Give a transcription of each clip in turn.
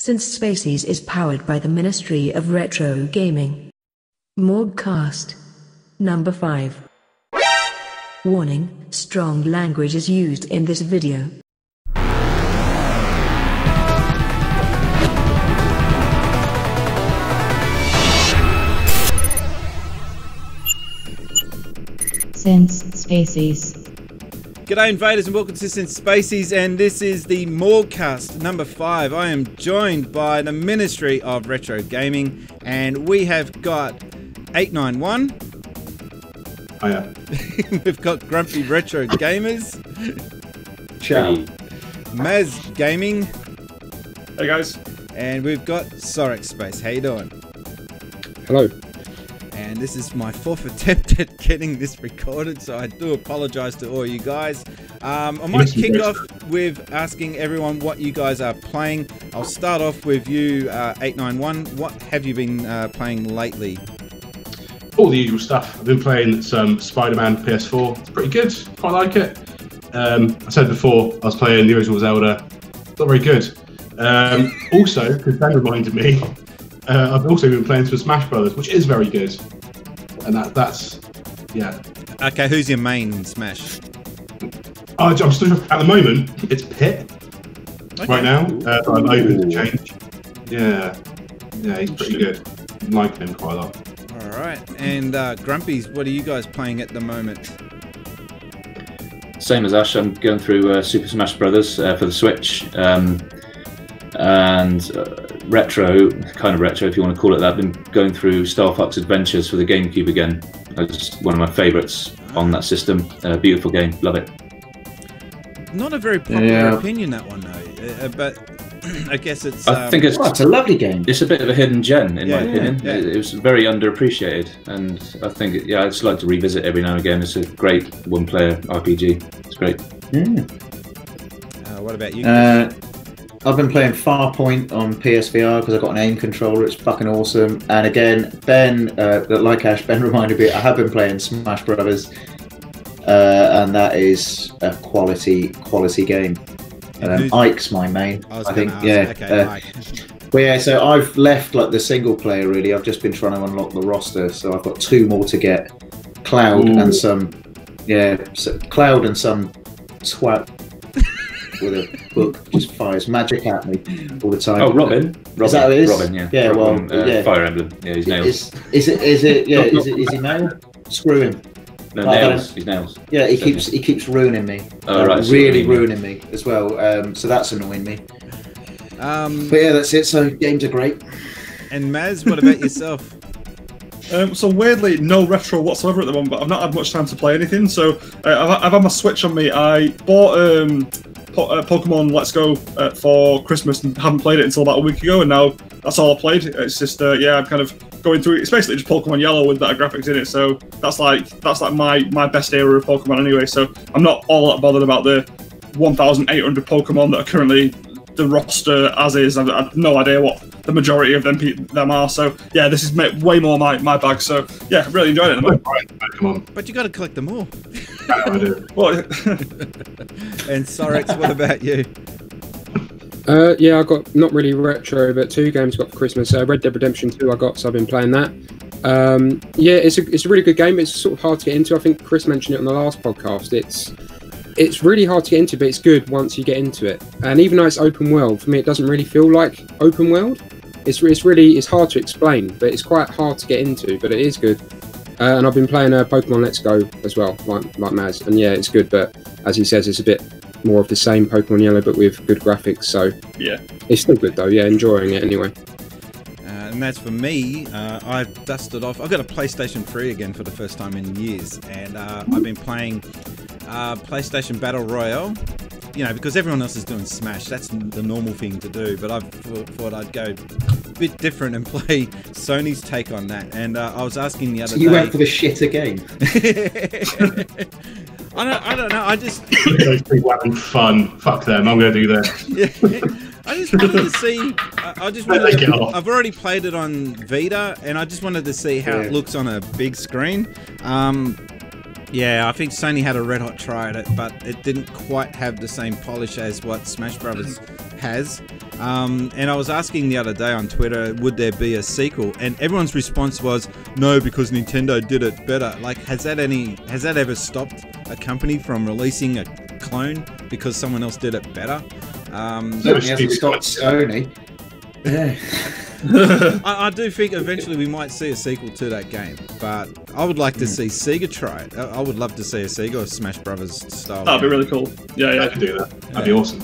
since Spaces is powered by the Ministry of Retro Gaming. Morgcast. Number 5. Warning, strong language is used in this video. Since Spaces. G'day invaders and welcome to Since Spaces, and this is the Morgcast number 5. I am joined by the Ministry of Retro Gaming, and we have got 891. Hiya. We've got Grumpy Retro Gamers. Ciao. Maz Gaming. Hey guys. And we've got Sorek Space. How you doing? Hello. And this is my 4th attempt at getting this recorded, so I do apologise to all you guys. I might kick off with asking everyone what you guys are playing. I'll start off with you, 891. What have you been playing lately? All the usual stuff. I've been playing some Spider-Man PS4. It's pretty good. Quite like it. I said before, I was playing the original Zelda. Not very good. Also, because Ben reminded me, I've also been playing some Smash Brothers, which is very good. And that's, yeah. Okay, who's your main Smash? I'm still, at the moment, it's Pit. Okay. Right now. I'm open to change. Yeah. Yeah, he's pretty good. I'm liking him quite a lot. Alright, and Grumpies, what are you guys playing at the moment? Same as Ash, I'm going through Super Smash Brothers for the Switch. And retro, kind of retro if you want to call it that. I've been going through Star Fox Adventures for the GameCube again. It's one of my favourites on that system. Beautiful game, love it. Not a very popular opinion, that one though, but I guess it's... I think it's a lovely game. It's a bit of a hidden gem in my opinion. Yeah. It was very underappreciated, and I think, I just like to revisit every now and again. It's a great one-player RPG. It's great. What about you? I've been playing Farpoint on PSVR because I've got an aim controller. It's fucking awesome. And again, Ben, like Ash, Ben reminded me, I have been playing Smash Brothers, and that is a quality game. Ike's my main, I think. Okay, but yeah, so I've left like the single player really. I've just been trying to unlock the roster, so I've got 2 more to get. Cloud and some twat with a book just fires magic at me all the time. Oh, Robin. Is that what it is? Robin, yeah. Yeah, Robin, well, Fire Emblem. Yeah, he's nails. Is he male? Screw him. No, nails. He's nails. Yeah, he keeps ruining me. Right, really ruining me as well. So that's annoying me. But yeah, that's it. So games are great. And Maz, what about yourself? So weirdly, no retro whatsoever at the moment, but I've not had much time to play anything. So I've had my Switch on me. I bought Pokemon Let's Go for Christmas and haven't played it until about a week ago, and now that's all I played. It's just I'm kind of going through it. It's basically just Pokemon Yellow with better graphics in it. So that's like my best era of Pokemon anyway. So I'm not all that bothered about the 1,800 Pokemon that are currently the roster as is. I have no idea what the majority of them are. So yeah, this is way more my bag. So yeah, really enjoyed it at the moment. Come on. But you got to collect them all. I do. And Sorex, what about you? Yeah, I got not really retro, but 2 games I got for Christmas. Red Dead Redemption 2 I got, so I've been playing that. Yeah, it's a really good game. It's sort of hard to get into. I think Chris mentioned it on the last podcast. It's really hard to get into, but it's good once you get into it. And even though it's open world, for me it doesn't really feel like open world. It's hard to explain, but it's quite hard to get into, but it is good. And I've been playing Pokemon Let's Go as well, like Maz. And yeah, it's good, but as he says, it's a bit more of the same Pokemon Yellow, but with good graphics. So yeah, it's still good though. Yeah, enjoying it anyway. And that's for me. I've dusted off. I've got a PlayStation 3 again for the first time in years, and I've been playing PlayStation Battle Royale. Because everyone else is doing Smash, that's the normal thing to do. But I thought I'd go a bit different and play Sony's take on that. And I was asking the other day. You went for the shitter game. I don't know. I just. Those people having fun. Fuck them. I'm going to do that. I just wanted to see. I've already played it on Vita, and I just wanted to see how it looks on a big screen. Yeah, I think Sony had a red hot try at it, but it didn't quite have the same polish as what Smash Brothers has. And I was asking the other day on Twitter, would there be a sequel? And everyone's response was no, because Nintendo did it better. Like, has that ever stopped a company from releasing a clone because someone else did it better? Certainly hasn't stopped Sony. Yeah. I do think eventually we might see a sequel to that game, but I would like to see Sega try it. I would love to see a Sega or Smash Brothers style. That'd be really cool. Yeah. I could do that. That'd be awesome.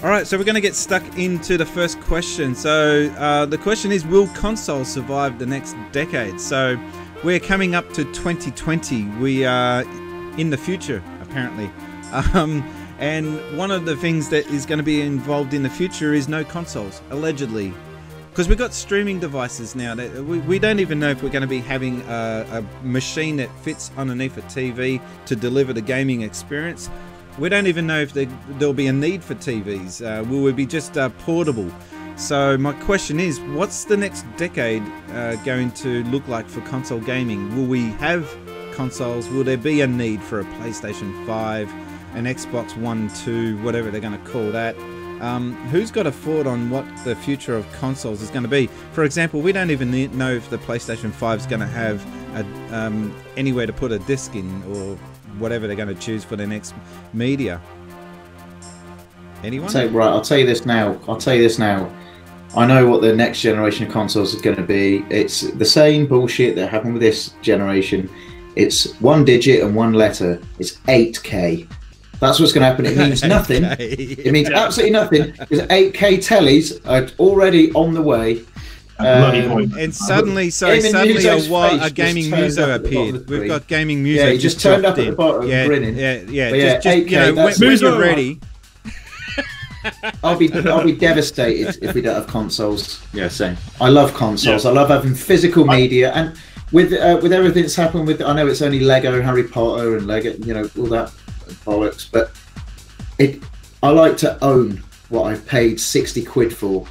All right, so we're going to get stuck into the first question. So the question is, will consoles survive the next decade? So we're coming up to 2020. We are in the future, apparently. And one of the things that is going to be involved in the future is no consoles, allegedly. Because we've got streaming devices now. That we don't even know if we're going to be having a machine that fits underneath a TV to deliver the gaming experience. We don't even know if there'll be a need for TVs. Will we be just portable? So my question is, what's the next decade going to look like for console gaming? Will we have consoles? Will there be a need for a PlayStation 5, an Xbox One, 2, whatever they're going to call that? Who's got a thought on what the future of consoles is going to be? For example, we don't even know if the PlayStation 5 is going to have anywhere to put a disc in, or whatever they're going to choose for their next media. Anyone? I'll tell you this now. I know what the next generation of consoles is going to be. It's the same bullshit that happened with this generation. It's one digit and one letter. It's 8K. That's what's going to happen. It means nothing. It means absolutely nothing, because 8K tellies are already on the way. And suddenly a gaming muso appeared. We've got gaming muso. Yeah, he just turned up at the bottom, grinning. Yeah. Just when you're ready. I'll be devastated if we don't have consoles. Yeah, same. I love consoles. I love having physical media, and with everything that's happened with, I know it's only Lego Harry Potter and Lego, all that bollocks, but I like to own what I've paid 60 quid for.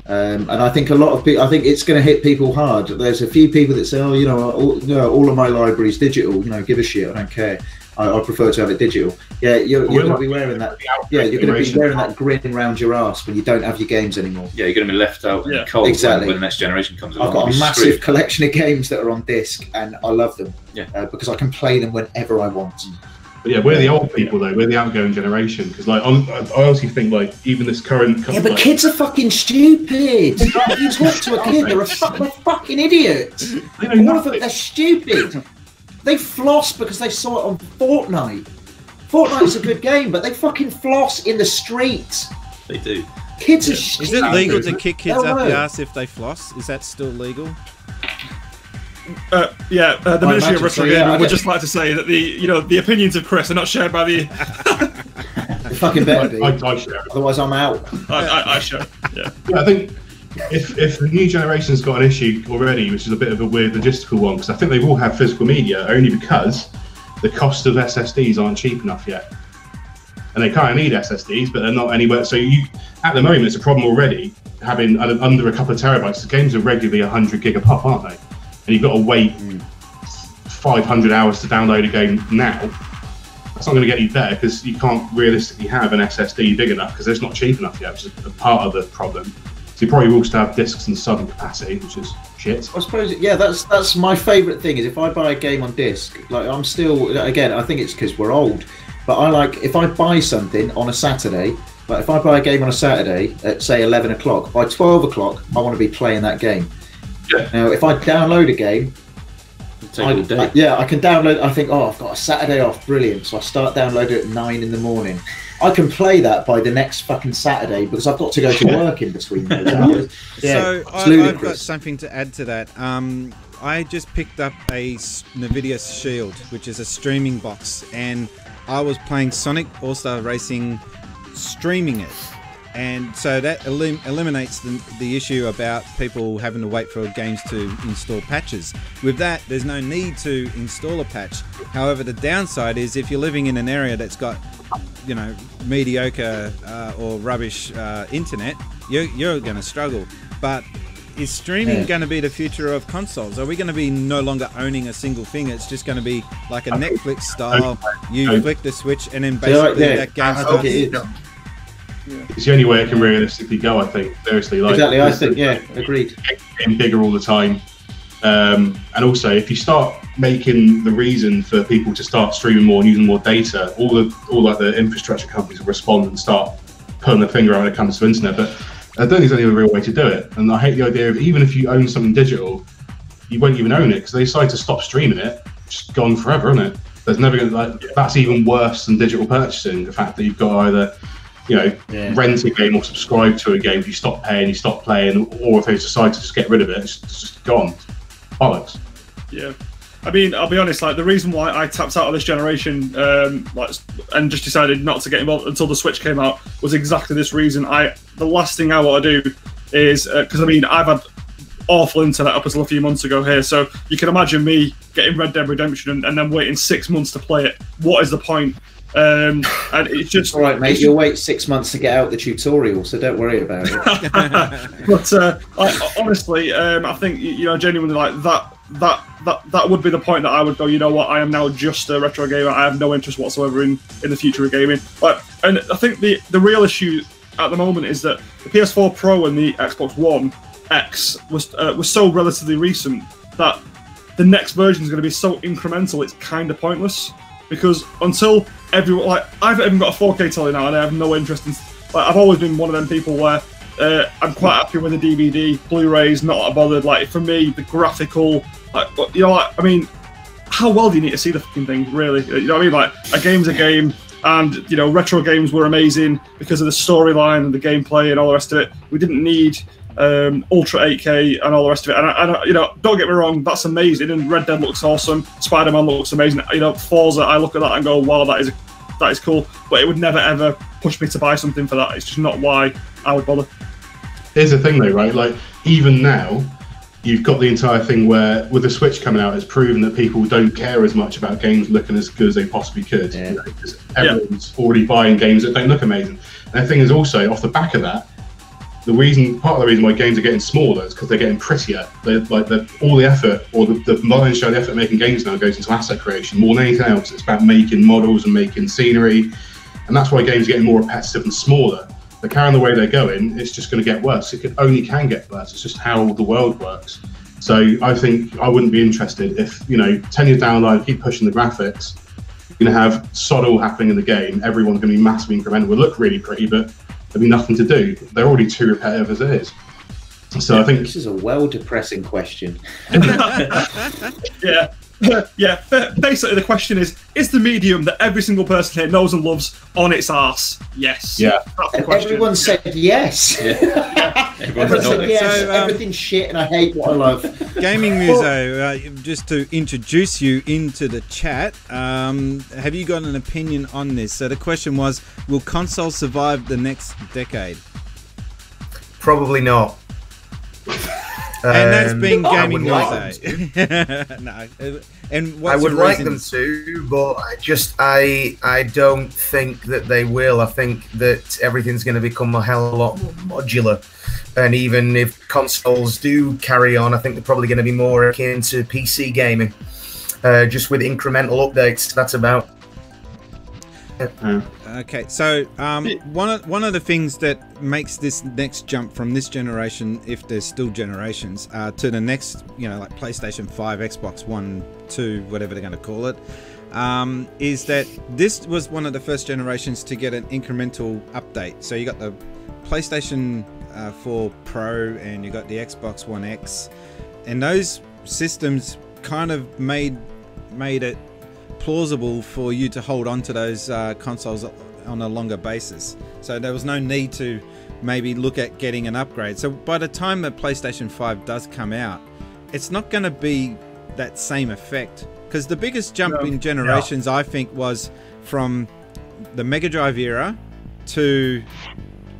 And I think a lot of people, I think it's going to hit people hard. There's a few people that say, all of my library's digital, give a shit, I don't care. I prefer to have it digital. Yeah, you're going to be wearing that. Yeah, you're going to be wearing that grin around your ass when you don't have your games anymore. Yeah, you're going to be left out in the cold when the next generation comes along. I've got a massive collection of games that are on disc, and I love them. Yeah, because I can play them whenever I want. But yeah, we're the old people though. We're the outgoing generation, because I honestly think even this current. Yeah, but kids are fucking stupid. You talk to a kid, they're a fucking idiot. All of them, they're stupid. They floss because they saw it on Fortnite. Fortnite's a good game, but they fucking floss in the streets. They do. Kids are stupid. Is it legal to kick kids up the ass if they floss? Is that still legal? The Ministry of Retro Gaming would just like to say that the opinions of Chris are not shared by the. They fucking better be. I share. Otherwise, I'm out. I share. Yeah. I think if the new generation's got an issue already, which is a bit of a weird logistical one, because I think they will have physical media only because the cost of SSDs aren't cheap enough yet, and they kind of need SSDs, but they're not anywhere. So at the moment, it's a problem already having under a couple of terabytes. The games are regularly 100 gig a pop, aren't they? And you've got to wait 500 hours to download a game now. That's not going to get you better, because you can't realistically have an SSD big enough, because it's not cheap enough yet, which is a part of the problem. So you probably will still have discs and sub capacity, which is shit. I suppose, that's my favourite thing, is if I buy a game on disc, I'm still, again, I think it's because we're old, but I like, if I buy something on a Saturday, like if I buy a game on a Saturday at, say, 11 o'clock, by 12 o'clock, I want to be playing that game. Yeah. Now, if I download a game, I can download. I think, I've got a Saturday off, brilliant. So I start downloading at 9 in the morning. I can play that by the next fucking Saturday, because I've got to go to work in between those hours. So I've got something to add to that. I just picked up a NVIDIA Shield, which is a streaming box, and I was playing Sonic All-Star Racing, streaming it. And so that eliminates the issue about people having to wait for games to install patches. With that, there's no need to install a patch. However, the downside is if you're living in an area that's got, mediocre or rubbish internet, you're going to struggle. But is streaming going to be the future of consoles? Are we going to be no longer owning a single thing? It's just going to be like a Netflix style. You flick the switch and then basically that game starts. It's the only way it can realistically go, I think. Seriously, like Exactly, I think, yeah, agreed. Getting bigger all the time. And also, if you start making the reason for people to start streaming more and using more data, all like the infrastructure companies will respond and start putting their finger out when it comes to internet. But I don't think there's any other real way to do it. And I hate the idea of, even if you own something digital, you won't even own it, because they decide to stop streaming it, just gone forever, isn't it? There's never going to, that's even worse than digital purchasing. The fact that you've got either, rent a game or subscribe to a game. If you stop paying, you stop playing, or if they decide to just get rid of it, it's just gone. Bollocks. Yeah. I mean, I'll be honest, like, the reason why I tapped out of this generation, and just decided not to get involved until the Switch came out, was exactly this reason. The last thing I want to do is, because I've had awful internet up until a few months ago here, so you can imagine me getting Red Dead Redemption and then waiting 6 months to play it. What is the point? And it's just all right, mate. You'll wait 6 months to get out the tutorial, so don't worry about it. But honestly, I think genuinely, like that would be the point that I would go. You know what? I am now just a retro gamer. I have no interest whatsoever in the future of gaming. And I think the real issue at the moment is that the PS4 Pro and the Xbox One X was so relatively recent that the next version is going to be so incremental. It's kind of pointless. Because until everyone, like, I've even got a 4K telly now, and I have no interest in. Like, I've always been one of them people where I'm quite happy with the DVD, Blu-rays, not bothered. Like, for me, the graphical, I mean, how well do you need to see the fucking thing, really? You know what I mean? Like, a game's a game, and retro games were amazing because of the storyline and the gameplay and all the rest of it. We didn't need Ultra 8K and all the rest of it, and don't get me wrong, that's amazing, and Red Dead looks awesome, Spider-Man looks amazing, Forza, I look at that and go, wow, that is cool, but it would never ever push me to buy something for that. It's just not why I would bother. Here's the thing though, right, like, even now you've got the entire thing where, with the Switch coming out, it's proven that people don't care as much about games looking as good as they possibly could, because everyone's already buying games that don't look amazing. And the thing is also, off the back of that, part of the reason why games are getting smaller is because they're getting prettier. All the effort, or the lion's share of the effort making games now goes into asset creation more than anything else. It's about making models and making scenery, and that's why games are getting more repetitive and smaller. But carrying the way they're going, it's just going to get worse. It only can get worse. It's just how the world works. So I think I wouldn't be interested if 10 years down the line, keep pushing the graphics. You're going to have sod all happening in the game. Everyone's going to be massively incremental. It'll look really pretty, but there'll be nothing to do. They're already too repetitive as it is. So I think this is a well-depressing question. Yeah. Basically, the question is the medium that every single person here knows and loves on its arse? Yes. Yeah. And everyone said yes. Everyone said yes. So, everything's shit, and I hate what I love. Gaming Muso, just to introduce you into the chat, have you got an opinion on this? So the question was, will consoles survive the next decade? Probably not. And that's been Gaming Muso. No. And what's I would the like reasons? them to, but I don't think that they will. I think that everything's going to become a hell of a lot more modular. And even if consoles do carry on, I think they're probably going to be more akin to PC gaming, just with incremental updates. That's about it. Okay, so one of the things that makes this next jump from this generation, if there's still generations, to the next, like PlayStation 5, Xbox One, 2, whatever they're going to call it, is that this was one of the first generations to get an incremental update. So you got the PlayStation 4 Pro and you got the Xbox One X, and those systems kind of made it plausible for you to hold on to those consoles on a longer basis. So there was no need to maybe look at getting an upgrade. So by the time the PlayStation 5 does come out, it's not going to be that same effect, because the biggest jump in generations, I think, was from the Mega Drive era to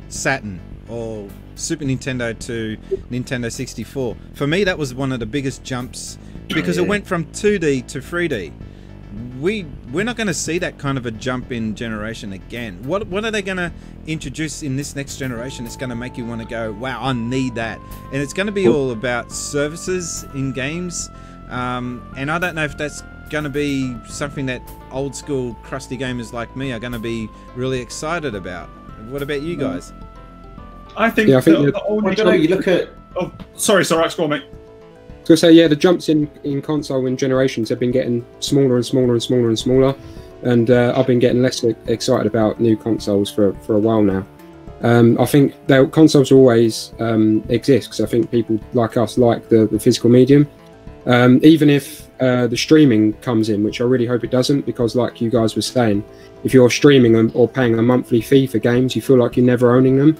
Saturn, or Super Nintendo to Nintendo 64. For me, that was one of the biggest jumps, because it went from 2D to 3D. We're not going to see that kind of a jump in generation again. What are they going to introduce in this next generation? It's going to make you want to go, wow, I need that. And it's going to be all about services in games. And I don't know if that's going to be something that old school crusty gamers like me are going to be really excited about. What about you guys? I think, Yeah, I think the only I don't know. You look at Oh, sorry, Alex, go on, mate. So I say, yeah, the jumps in console in generations have been getting smaller and smaller and smaller and smaller, and I've been getting less excited about new consoles for a while now. I think consoles will always exist because I think people like us like the physical medium. Even if the streaming comes in, which I really hope it doesn't, because like you guys were saying, if you're streaming or paying a monthly fee for games, you feel like you're never owning them.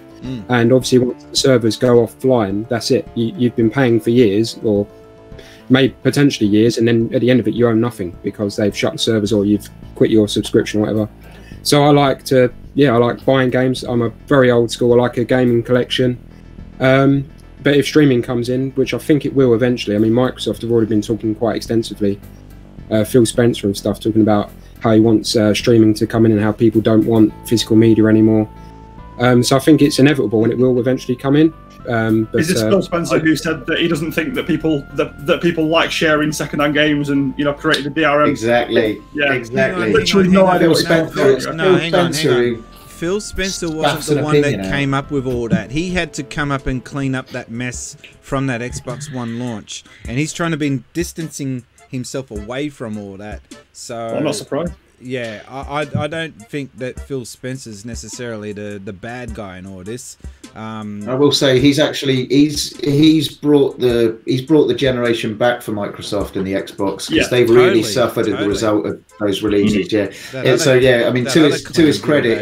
And obviously once the servers go offline, that's it. You've been paying for years, or maybe potentially years, and then at the end of it you own nothing because they've shut the servers or you've quit your subscription or whatever. So I like buying games. I'm a very old school. I like a gaming collection. But if streaming comes in, which I think it will eventually, I mean, Microsoft have already been talking quite extensively. Phil Spencer and stuff talking about how he wants streaming to come in and how people don't want physical media anymore. So I think it's inevitable and it will eventually come in. But, is this Phil Spencer who said that he doesn't think that people like sharing second-hand games and created a DRM? Exactly. Yeah, exactly. Literally no idea. Phil Spencer wasn't the one that came up with all that. He had to come up and clean up that mess from that Xbox One launch, and he's trying to be distancing himself away from all that. So I'm not surprised. Yeah, I don't think that Phil Spencer's necessarily the bad guy in all this. I will say he's brought the generation back for Microsoft and the Xbox because they've really suffered as a result of those releases. I mean, to his credit,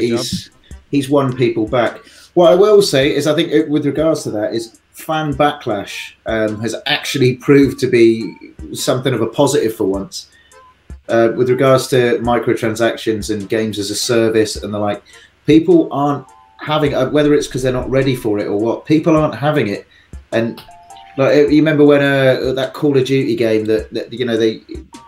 he's won people back. What I will say is, I think with regards to that, is fan backlash has actually proved to be something of a positive for once. With regards to microtransactions and games as a service and the like, people aren't having whether it's because they're not ready for it or what, people aren't having it. And like, you remember when that Call of Duty game that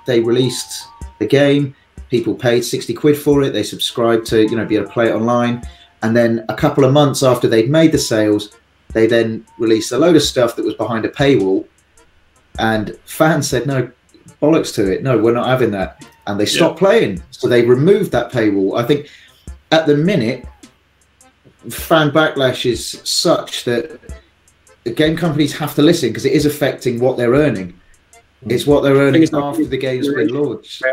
they released the game, people paid 60 quid for it, they subscribed to be able to play it online, and then a couple of months after they'd made the sales, they then released a load of stuff that was behind a paywall, and fans said no, bollocks to it, no, we're not having that, and they stopped playing. So they removed that paywall. I think at the minute fan backlash is such that the game companies have to listen because it is affecting what they're earning. It's what they're earning after the game's been launched.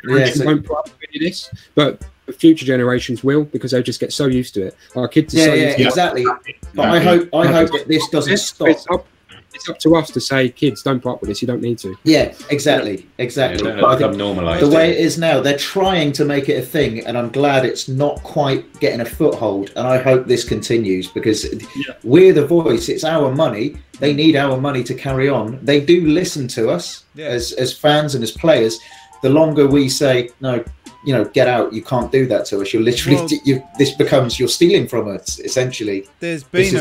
Won't put up with this, but future generations will, because they just get so used to it. Our kids are so used to it. Exactly. But I hope that this doesn't stop. It's up to us to say, kids, don't put up with this. You don't need to. Yeah, exactly. But I think the way it is now, they're trying to make it a thing, and I'm glad it's not quite getting a foothold. And I hope this continues because we're the voice. It's our money. They need our money to carry on. They do listen to us as fans and as players. The longer we say no, get out, you can't do that to us. You're literally, this becomes, you're stealing from us, essentially. There's been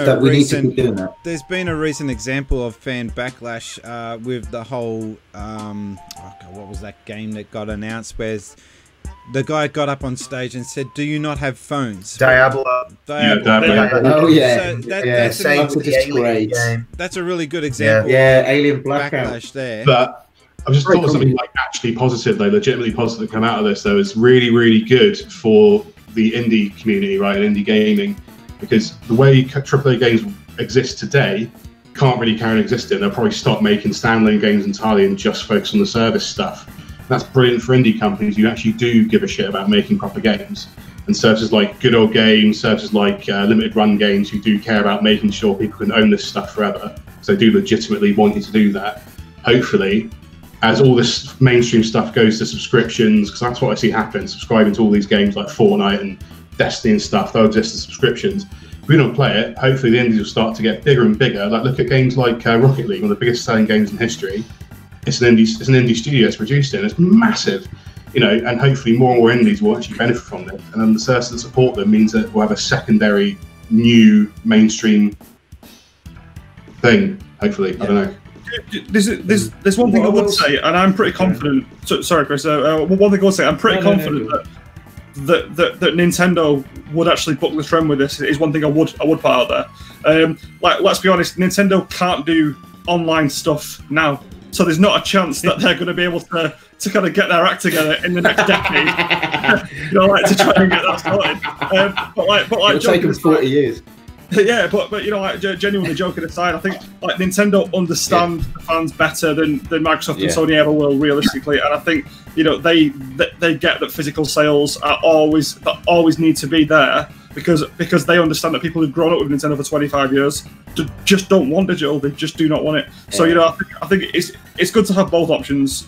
there's been a recent example of fan backlash with the whole, what was that game that got announced where the guy got up on stage and said, "Do you not have phones?" Diablo. Oh yeah. That's a really good example. Yeah, Alien Blackout. Backlash there. But I've just thought of something like actually positive, though, legitimately positive come out of this, though, is really, really good for the indie community, right, and indie gaming, because the way AAA games exist today can't really carry on existing. They'll probably stop making standalone games entirely and just focus on the service stuff. That's brilliant for indie companies who actually do give a shit about making proper games. And services like Good Old Games, services like Limited Run Games, who do care about making sure people can own this stuff forever, so they do legitimately want you to do that. Hopefully, as all this mainstream stuff goes to subscriptions, because that's what I see happen, subscribing to all these games like Fortnite and Destiny and stuff, they'll exist as subscriptions. If we don't play it, hopefully the indies will start to get bigger and bigger. Like, look at games like Rocket League, one of the biggest selling games in history. It's an indie studio that's produced it, and it's massive, and hopefully more and more indies will actually benefit from it. And then the services that support them means that we'll have a secondary, new, mainstream thing, hopefully. I don't know. There's one thing I would say, and I'm pretty confident. Sorry, Chris. One thing I would say, I'm pretty confident that Nintendo would actually book the trend with this. Is one thing I would put out there. Let's be honest, Nintendo can't do online stuff now. So there's not a chance that they're going to be able to kind of get their act together in the next decade, to try and get that started. But it'll take them 40 years. Yeah, but genuinely joking aside, I think like Nintendo understand the fans better than Microsoft and Sony ever will, realistically. And I think they get that physical sales are always need to be there because they understand that people who've grown up with Nintendo for 25 years just don't want digital. They just do not want it. So I think it's good to have both options.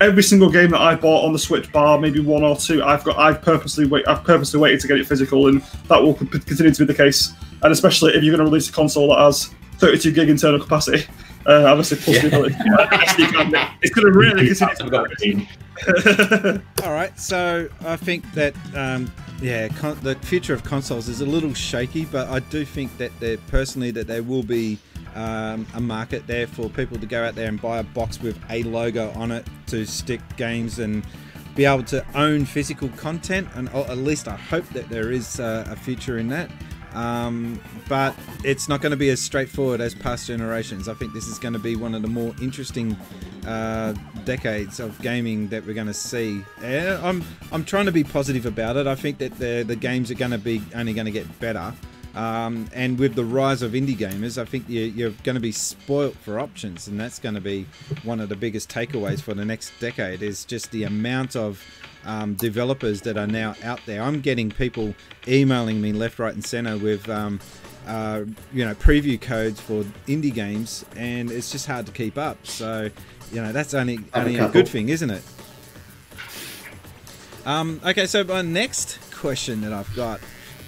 Every single game that I bought on the Switch, bar maybe one or two, I've purposely waited to get it physical, and that will continue to be the case. And especially if you're going to release a console that has 32 gig internal capacity, obviously plus the ability, it's going to really continue to All right, so I think that the future of consoles is a little shaky, but I do think that there will be a market there for people to go out there and buy a box with a logo on it to stick games and be able to own physical content, and at least I hope that there is a future in that. But it's not going to be as straightforward as past generations. I think this is going to be one of the more interesting decades of gaming that we're going to see. I'm trying to be positive about it. I think that the games are going to be only going to get better. And with the rise of indie gamers, I think you're going to be spoilt for options, and that's going to be one of the biggest takeaways for the next decade, is just the amount of developers that are now out there. I'm getting people emailing me left, right, and center with preview codes for indie games, and it's just hard to keep up. So that's only a good thing, isn't it? Okay, so my next question that I've got.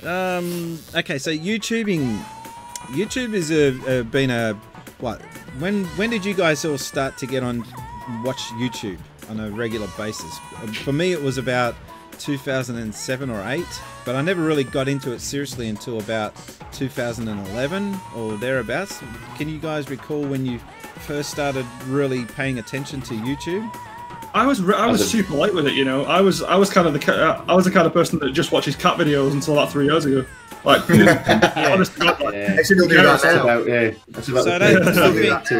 Okay, so YouTube has been a what? When did you guys all start to watch YouTube on a regular basis? For me, it was about 2007 or 8, but I never really got into it seriously until about 2011 or thereabouts. Can you guys recall when you first started really paying attention to YouTube? I was super light with it, I was kind of the kind of person that just watches cat videos until about 3 years ago. Like, honest to God, I still do that now.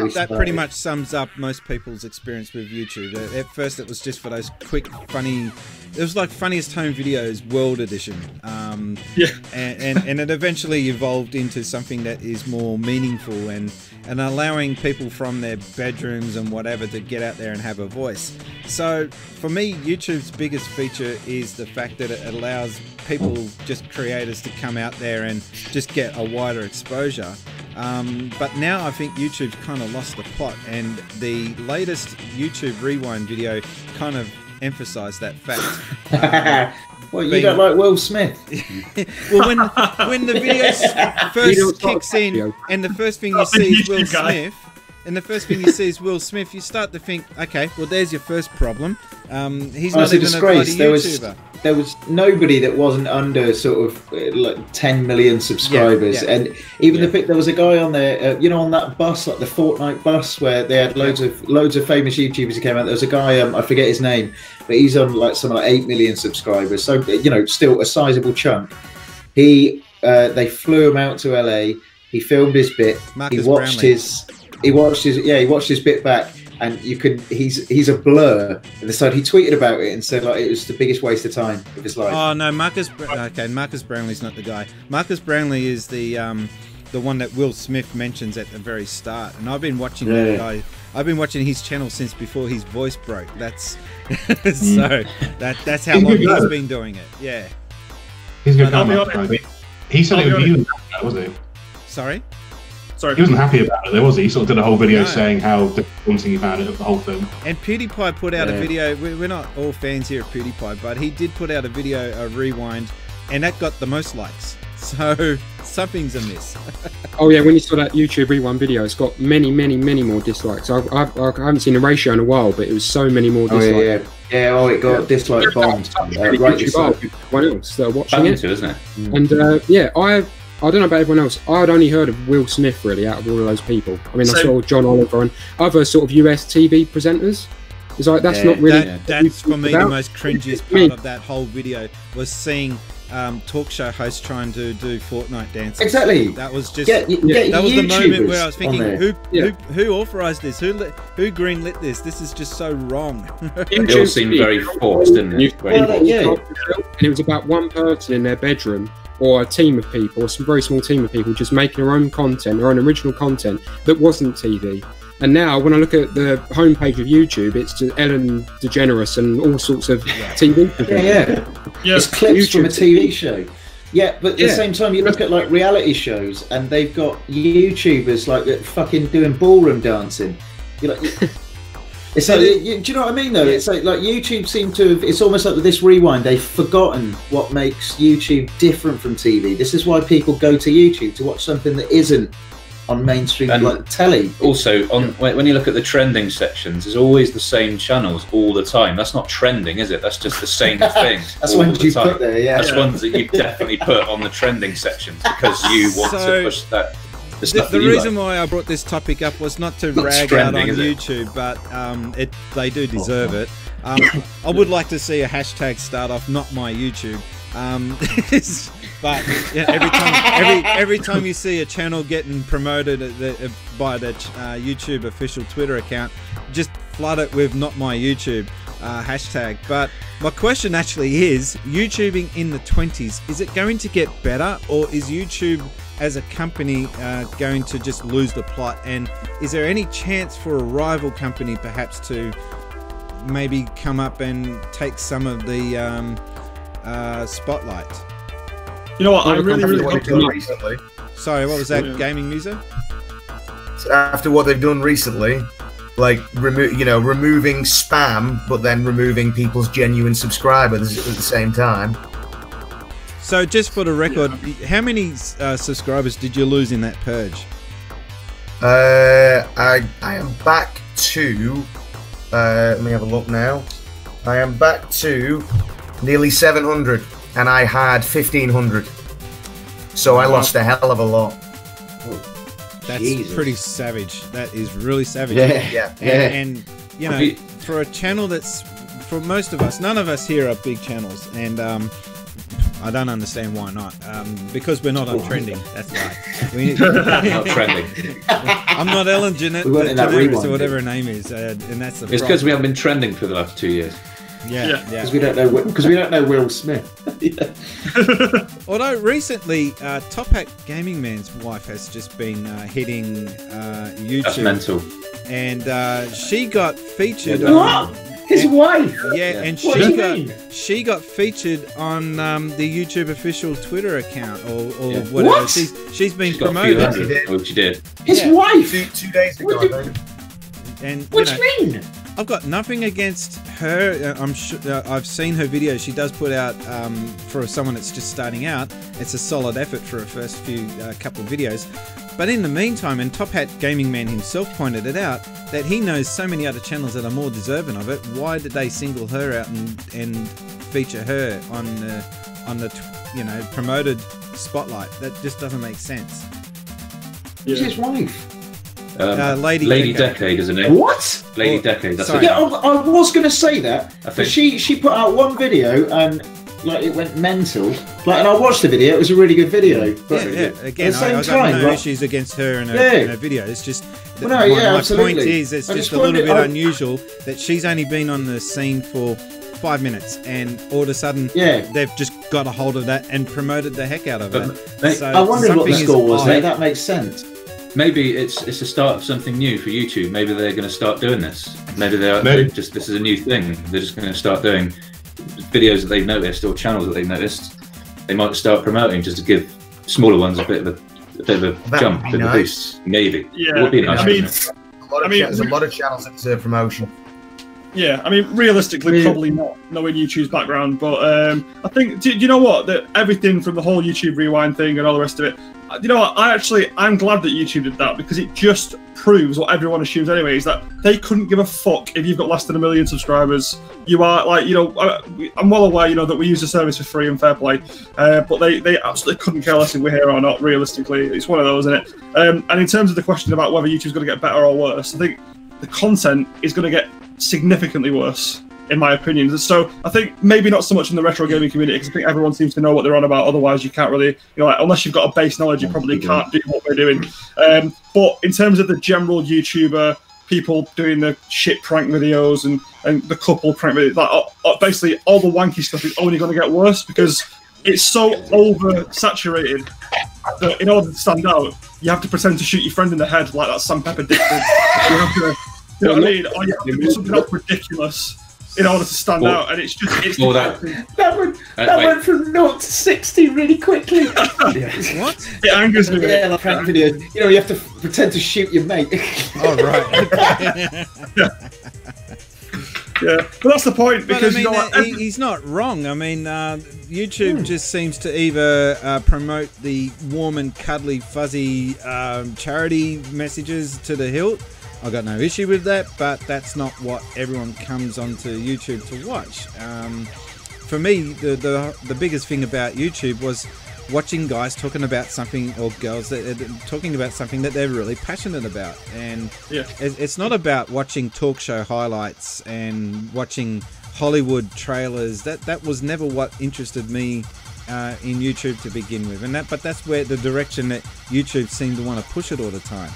That pretty much sums up most people's experience with YouTube. At first, it was just for those quick, funny. It was like Funniest Home Videos World Edition. And it eventually evolved into something that is more meaningful and allowing people from their bedrooms and whatever to get out there and have a voice. So for me, YouTube's biggest feature is the fact that it allows people, just creators, to come out there and just get a wider exposure. But now I think YouTube's kind of lost the plot, and the latest YouTube Rewind video kind of emphasised that fact. Well, you don't like Will Smith? Well, when the video first kicks in, and the first thing you see is Will Smith, you start to think, okay, well, there's your first problem. He's not even a bloody YouTuber. There was nobody that wasn't under sort of like 10 million subscribers, and even there was a guy on there, on that bus, like the Fortnite bus, where they had loads of famous YouTubers who came out. There was a guy, I forget his name, but he's on like something like 8 million subscribers. So still a sizable chunk. They flew him out to LA. He filmed his bit. He watched his bit back. And he's a blur. And so he tweeted about it and said like it was the biggest waste of time of his life. Oh no, Marcus Brownlee's not the guy. Marcus Brownlee is the one that Will Smith mentions at the very start. And I've been watching that guy. I've been watching his channel since before his voice broke. That's so that's how long he's been doing it. Yeah. He's a good guy. He said it would be wasn't he? Sorry. He wasn't happy about it, was he? He sort of did a whole video saying how disappointing he found it, the whole thing. And PewDiePie put out a video. We're not all fans here of PewDiePie, but he did put out a video, a Rewind, and that got the most likes. So something's amiss. Oh yeah, when you saw that YouTube Rewind video, it's got many, many, many more dislikes. I haven't seen a ratio in a while, but it was so many more dislikes. It got dislike bombs. Everyone else that are watching it, isn't it? And I don't know about everyone else. I'd only heard of Will Smith really out of all of those people. I mean, I saw John Oliver and other sort of US TV presenters. It's like that's not really. That's for me the most cringiest part of that whole video was seeing talk show hosts trying to do Fortnite dances. Exactly. That was just Get that was the moment YouTubers where I was thinking, on who authorized this? Who greenlit this? This is just so wrong. It all seemed very forced, didn't it? And it was about one person in their bedroom, or a team of people, a very small team of people, just making their own content, their own original content that wasn't TV. And now, when I look at the homepage of YouTube, it's just Ellen DeGeneres and all sorts of TV. It's clips from a TV show. Yeah, but at the same time, you look at like reality shows, and they've got YouTubers like that fucking doing ballroom dancing. You're like, it's like, do you know what I mean? Though it's like YouTube seem to have. It's almost like with this rewind, they've forgotten what makes YouTube different from TV. This is why people go to YouTube to watch something that isn't on mainstream like telly. Also, when you look at the trending sections, there's always the same channels all the time. That's not trending, is it? That's just the same thing. That's ones you put there, That's ones that you definitely put on the trending sections because you want to push that. The reason why I brought this topic up was not to rag out on YouTube, but they do deserve it. I would like to see a hashtag start off, not my YouTube. But every time you see a channel getting promoted by the YouTube official Twitter account, just flood it with "not my YouTube" hashtag. But my question actually is: YouTubing in the 20s, is it going to get better, or is YouTube as a company going to just lose the plot? And is there any chance for a rival company perhaps to maybe come up and take some of the spotlight? You know what? I really what they've done recently. Sorry, what was that? Gaming Muso? So after what they've done recently, like removing spam, but then removing people's genuine subscribers at the same time. So, just for the record, how many subscribers did you lose in that purge? I am back to. Let me have a look now. I am back to nearly 700. And I had 1,500, so I lost a hell of a lot. That's pretty savage. That is really savage. Yeah. And you know, for a channel that's, for most of us, none of us here are big channels, and I don't understand why not. Because we're not on trending. That's right. Not trending. I'm not Ellen DeGeneres or whatever her name is, and that's the. It's because we haven't been trending for the last 2 years. Yeah. Because we don't know Will Smith. Although recently, Top Hat Gaming Man's wife has just been hitting YouTube. That's mental. And she got featured. What? His wife? Yeah, and she got featured on the YouTube official Twitter account or whatever. What? She's been promoted. She did. His wife? 2 days ago, I think. And what do you mean? I've got nothing against her. I'm sure I've seen her videos. She does put out for someone that's just starting out. It's a solid effort for her first few couple of videos. But in the meantime, and Top Hat Gaming Man himself pointed it out, that he knows so many other channels that are more deserving of it. Why did they single her out and feature her on the promoted spotlight? That just doesn't make sense. Who's his wife? Lady Decade, isn't it? What? Lady Decade. That's I was going to say that. She put out one video and like it went mental. Like, and I watched the video. It was a really good video. But Again, I got no issues against her and her video. It's just my point is it's just a little bit unusual that she's only been on the scene for 5 minutes, and all of a sudden they've just got a hold of that and promoted the heck out of it. So I wondered what the score was there. That makes sense. Maybe it's the start of something new for YouTube. Maybe they're going to start doing this. Maybe this is a new thing. They're just going to start doing videos that they've noticed or channels that they've noticed. They might start promoting just to give smaller ones a bit of a jump, a bit of a boost. Maybe. Yeah. It would be nice. There's a lot of channels that deserve promotion. Yeah, I mean, realistically, probably not, knowing YouTube's background. But I think, do you know what? That everything from the whole YouTube Rewind thing and all the rest of it, you know what? I'm glad that YouTube did that, because it just proves what everyone assumes anyway, is that they couldn't give a fuck if you've got less than 1 million subscribers. You are, like, you know, I'm well aware, you know, that we use the service for free and fair play, but they absolutely couldn't care less if we're here or not, realistically. It's one of those, isn't it? And in terms of the question about whether YouTube's going to get better or worse, I think the content is going to get significantly worse. in my opinion. So I think maybe not so much in the retro gaming community, because I think everyone seems to know what they're on about. Otherwise, you can't really, like, unless you've got a base knowledge, you probably can't do what they're doing. But in terms of the general YouTuber, people doing the shit prank videos and the couple prank videos, like, basically all the wanky stuff is only going to get worse because it's so oversaturated that in order to stand out, you have to pretend to shoot your friend in the head like that Sam Pepper did. You have to, you know what I mean? Or you have to do something else ridiculous in order to stand out, and it's that went from 0 to 60 really quickly. What? It angers me. Yeah, like prank videos. You know, you have to pretend to shoot your mate. Oh, right. Yeah, but that's the point, because but, I mean, he's not wrong. I mean, YouTube just seems to either promote the warm and cuddly, fuzzy charity messages to the hilt. I got no issue with that, but that's not what everyone comes onto YouTube to watch. For me, the biggest thing about YouTube was watching guys talking about something, or girls that talking about something that they're really passionate about. And it's not about watching talk show highlights and watching Hollywood trailers. That was never what interested me in YouTube to begin with. But that's where the direction that YouTube seemed to want to push it all the time.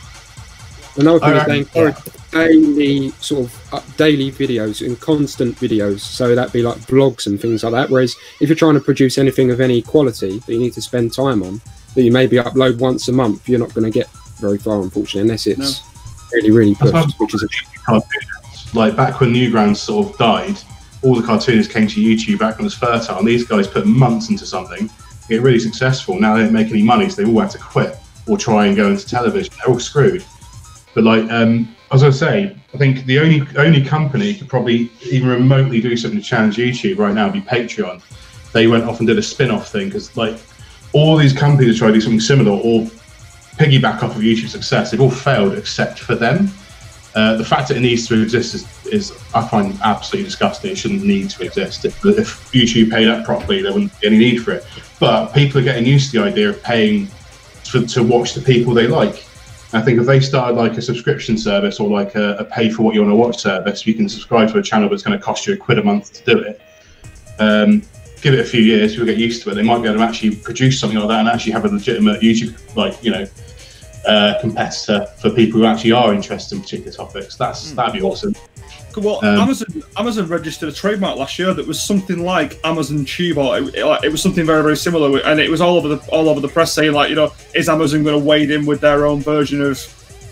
Another thing is they encourage daily videos and constant videos, so that'd be like blogs and things like that. Whereas if you're trying to produce anything of any quality that you need to spend time on, that you maybe upload once a month, you're not going to get very far, unfortunately, unless it's really pushed. Which is like back when Newgrounds sort of died, all the cartoonists came to YouTube back when it was fertile, and these guys put months into something, get really successful. Now they don't make any money, so they all have to quit or try and go into television. They're all screwed. But like, as I say, I think the only company could probably even remotely do something to challenge YouTube right now would be Patreon. They went off and did a spin-off thing, because like all these companies try to do something similar or piggyback off of YouTube's success. They've all failed except for them. The fact that it needs to exist is I find absolutely disgusting. It shouldn't need to exist. If YouTube paid up properly, there wouldn't be any need for it. But people are getting used to the idea of paying to watch the people they like. I think if they started like a subscription service or like a pay for what you want to watch service, you can subscribe to a channel that's going to cost you £1 a month to do it. Give it a few years, people get used to it. They might be able to actually produce something like that and actually have a legitimate YouTube, competitor for people who actually are interested in particular topics. That'd be awesome. Well, Amazon registered a trademark last year that was something like Amazon Tube, or it was something very, very similar, and it was all over the press saying, like, is Amazon going to wade in with their own version of,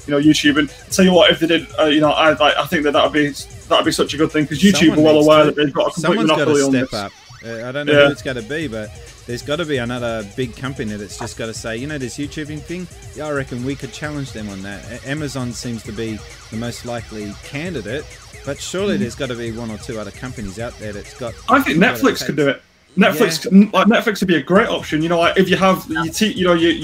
YouTube? And tell you what, if they did, I think that'd be such a good thing, because YouTube are well aware that they've got a complete monopoly on this. Up. I don't know who it's going to be, but there's got to be another big company that's just got to say, this YouTubing thing, I reckon we could challenge them on that. Amazon seems to be the most likely candidate. But surely there's got to be one or two other companies out there that's got. I think Netflix could do it. Netflix would be a great option. If you have your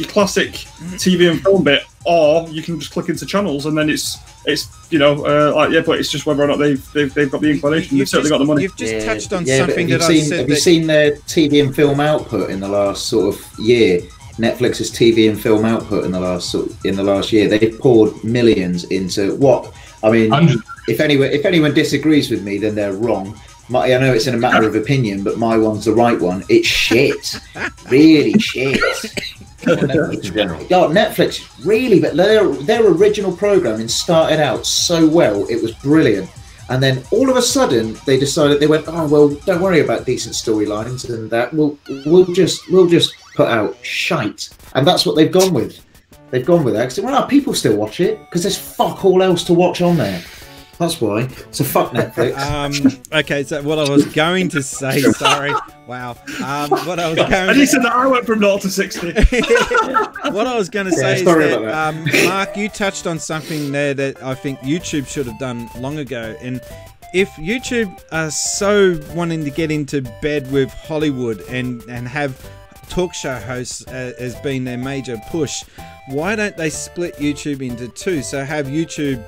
classic TV and film bit, or you can just click into channels and then it's but it's just whether or not they've got the inclination. They've certainly got the money. You've just touched on something that have you seen their TV and film output in the last sort of year? Netflix's TV and film output in the last year, they've poured millions into what? I mean, if anyone disagrees with me, then they're wrong. I know it's in a matter of opinion, but my one's the right one. It's shit, really shit. Netflix really, but their original programming started out so well, it was brilliant, and then all of a sudden they decided, they went, oh well, don't worry about decent storylines and that. We'll just put out shite, and that's what they've gone with. They've gone with that because people still watch it because there's fuck all else to watch on there. That's why. So fuck Netflix. Okay, so what I was going to say, sorry. Wow. What I was going and he said that I went from 0 to 60. What I was going to say is that, Mark, you touched on something there that I think YouTube should have done long ago. And if YouTube are so wanting to get into bed with Hollywood and have talk show hosts as being their major push, why don't they split YouTube into two? So have YouTube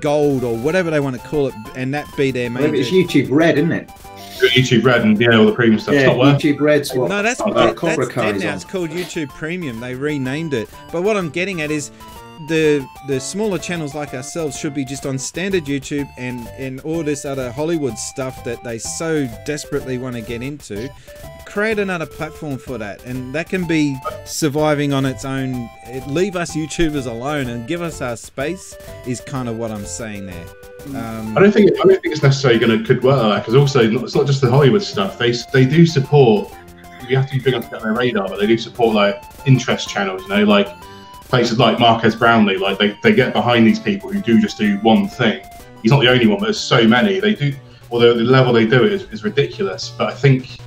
Gold or whatever they want to call it, and that be their major. It's YouTube Red, isn't it? YouTube Red and all the premium stuff. Yeah, YouTube Red's what? No, that's dead now. It's called YouTube Premium. They renamed it. But what I'm getting at is, the smaller channels like ourselves should be just on standard YouTube, and all this other Hollywood stuff that they so desperately want to get into, create another platform for that, and that can be surviving on its own. Leave us YouTubers alone and give us our space is kind of what I'm saying there. I don't think it's necessarily could work like that, because also it's not just the Hollywood stuff. They do support. You have to be big enough to get on their radar, but they do support like interest channels. You know, like places like Marques Brownlee. Like they get behind these people who do just do one thing. He's not the only one, but there's so many. They do. Although the level they do it is ridiculous, but I think,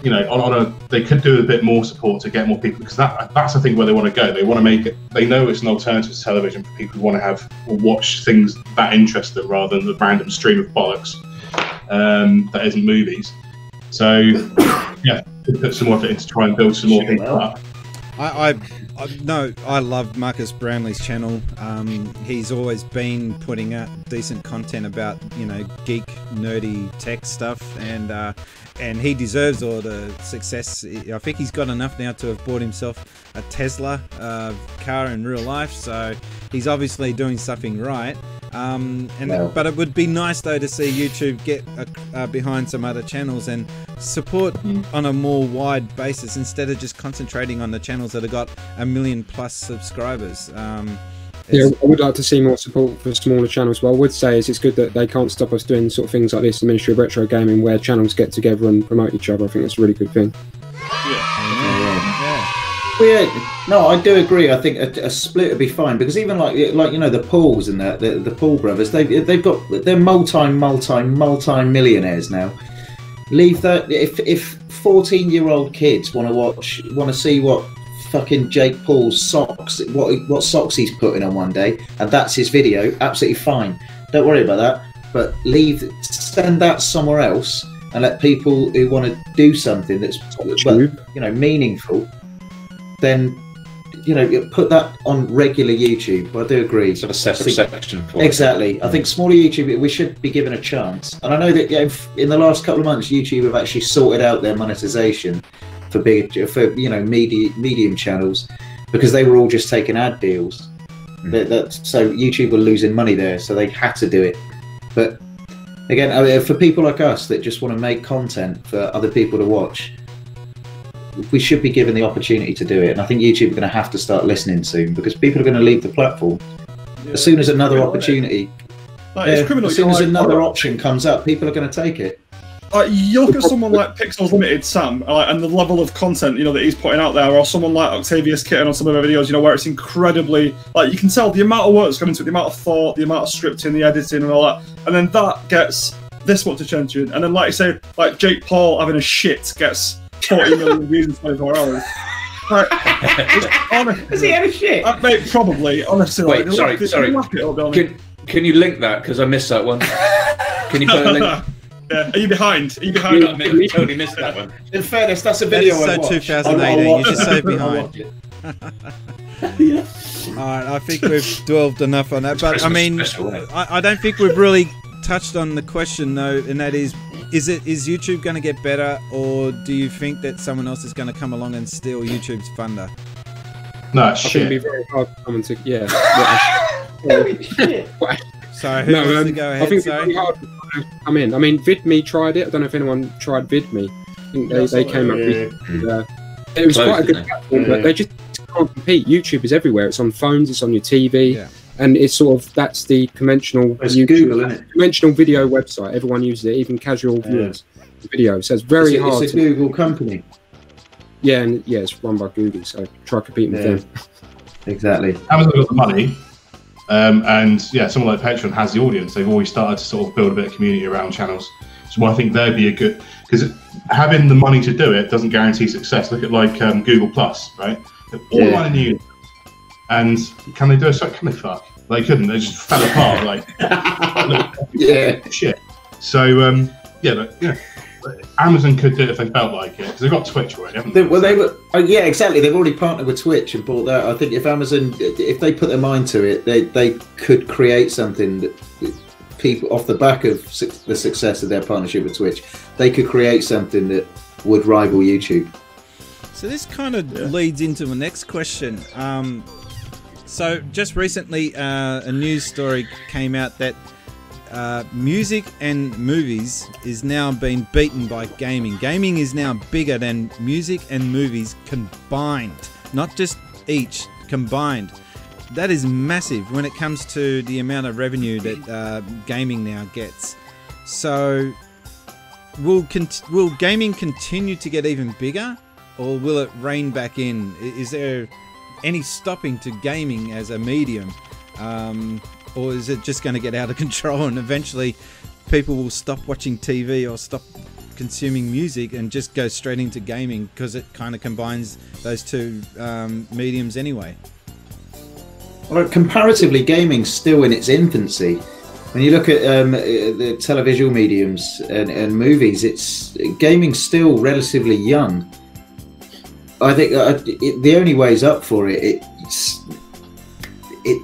you know, they could do a bit more support to get more people, because that's I think where they want to go. They want to make it. They know it's an alternative to television for people who want to have or watch things that interest them rather than the random stream of bollocks that isn't movies. So yeah, put some more effort into try and build some more people up. I love Marques Brownlee's channel. He's always been putting out decent content about, you know, geek, nerdy tech stuff, and he deserves all the success. I think he's got enough now to have bought himself a Tesla car in real life, so he's obviously doing something right. But it would be nice though to see YouTube get behind some other channels and support on a more wide basis, instead of just concentrating on the channels that have got 1 million plus subscribers. Yeah, I would like to see more support for smaller channels. What I would say is it's good that they can't stop us doing sort of things like this, the Ministry of Retro Gaming, where channels get together and promote each other. I think that's a really good thing. No, I do agree. I think a split would be fine, because even like you know, the Pauls and the Paul brothers, they're multi millionaires now. Leave that. If 14-year-old kids want to see what fucking Jake Paul's socks, what socks he's putting on one day, and that's his video, absolutely fine. Don't worry about that. But send that somewhere else, and let people who want to do something that's meaningful, then put that on regular YouTube. I do agree. Sort of separate section for exactly. I think smaller YouTube, we should be given a chance. And I know that in the last couple of months, YouTube have actually sorted out their monetization for medium channels, because they were all just taking ad deals. So YouTube were losing money there, so they had to do it. But again, for people like us that just want to make content for other people to watch, we should be given the opportunity to do it. And I think YouTube are going to have to start listening soon, because people are going to leave the platform. As soon as another opportunity, as soon as another option comes up, people are going to take it. You look at someone like Pixels Limited, Sam, and the level of content that he's putting out there, or someone like Octavius Kitten on some of their videos, where it's incredibly, you can tell the amount of work that's gone into it, the amount of thought, the amount of scripting, the editing, and all that, and then that gets this much attention, and then like you say, like Jake Paul having a shit gets 40 million views in 24 hours. Has he had a shit? Mate, probably. Honestly, wait, sorry. Can you link that, because I missed that one? Can you put a link? Yeah. Are you behind? I totally missed that one. In fairness, that's a video. That's so 2018. You're just so behind. Alright, I think we've dwelled enough on that. But I mean, I don't think we've really touched on the question though, and that is YouTube going to get better, or do you think that someone else is going to come along and steal YouTube's thunder? No, I think it'd be very hard for someone to. So who wants to go ahead? I think it's very hard to come in. I mean, VidMe tried it. I don't know if anyone tried VidMe. I think they came up with. It was quite a good platform, but they just can't compete. YouTube is everywhere. It's on phones. It's on your TV. And it's sort of, that's the conventional Google, isn't it? Conventional video website. Everyone uses it, even casual viewers. Video. So it's very hard. It's a Google company. Yeah, and it's run by Google. So try competing with them. Exactly. Amazon got the money, and someone like Patreon has the audience. They've always started to sort of build a bit of community around channels. So I think they'd be a good, because having the money to do it doesn't guarantee success. Look at Google Plus, right? They're all running the unit. And can they do a can they fuck? They couldn't. They just fell apart shit. So Amazon could do it if they felt like it, because they've got Twitch already, haven't they? Exactly. They've already partnered with Twitch and bought that. I think if Amazon, if they put their mind to it, they could create something that people, off the back of the success of their partnership with Twitch, they could create something that would rival YouTube. So this kind of leads into the next question. So just recently, a news story came out that music and movies is now being beaten by gaming. Gaming is now bigger than music and movies combined, not just each, combined. That is massive when it comes to the amount of revenue that gaming now gets. So will gaming continue to get even bigger, or will it rein back in? Is there any stopping to gaming as a medium, or is it just going to get out of control and eventually people will stop watching TV or stop consuming music and just go straight into gaming because it kind of combines those two mediums anyway? Well, comparatively, gaming's still in its infancy. When you look at the televisual mediums and movies, gaming's still relatively young. I think the only ways up for it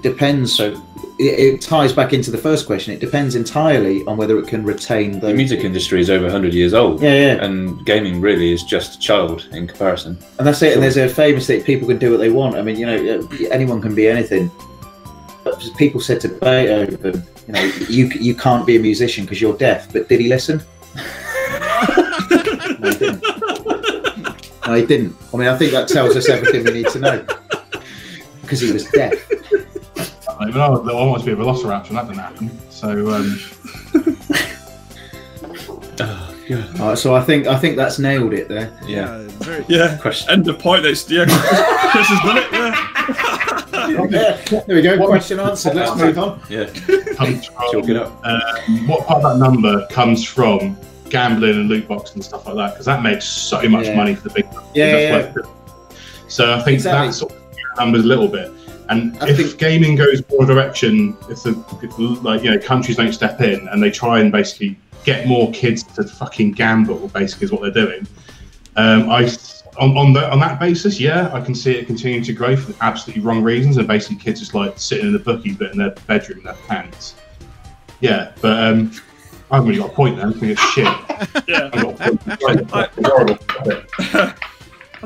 depends. So it ties back into the first question. It depends entirely on whether it can retain the music industry is over 100 years old. Yeah. And gaming really is just a child in comparison. And that's it. Sure. And there's a famous thing: people can do what they want. I mean, anyone can be anything. But people said to Beethoven, you can't be a musician because you're deaf. But did he listen? No, he didn't. No, he didn't. I mean, I think that tells us everything we need to know. Because he was deaf. I wanted to be a velociraptor and that didn't happen. So, so I think that's nailed it there. Yeah. Question. End of point. Chris has done it. There we go. Question answered. Let's move on. Yeah. Chalk it up. What part of that number comes from gambling and loot boxes and stuff like that? Because that makes so much money for the big. So I think that sort of numbers a little bit. And if gaming goes more direction, if countries don't step in and they try and basically get more kids to fucking gamble, basically is what they're doing. On that basis, I can see it continuing to grow for absolutely wrong reasons, and basically kids just like sitting in the bookie bit in their bedroom in their pants. Yeah, but I haven't really got a point there. I think it's shit. Yeah.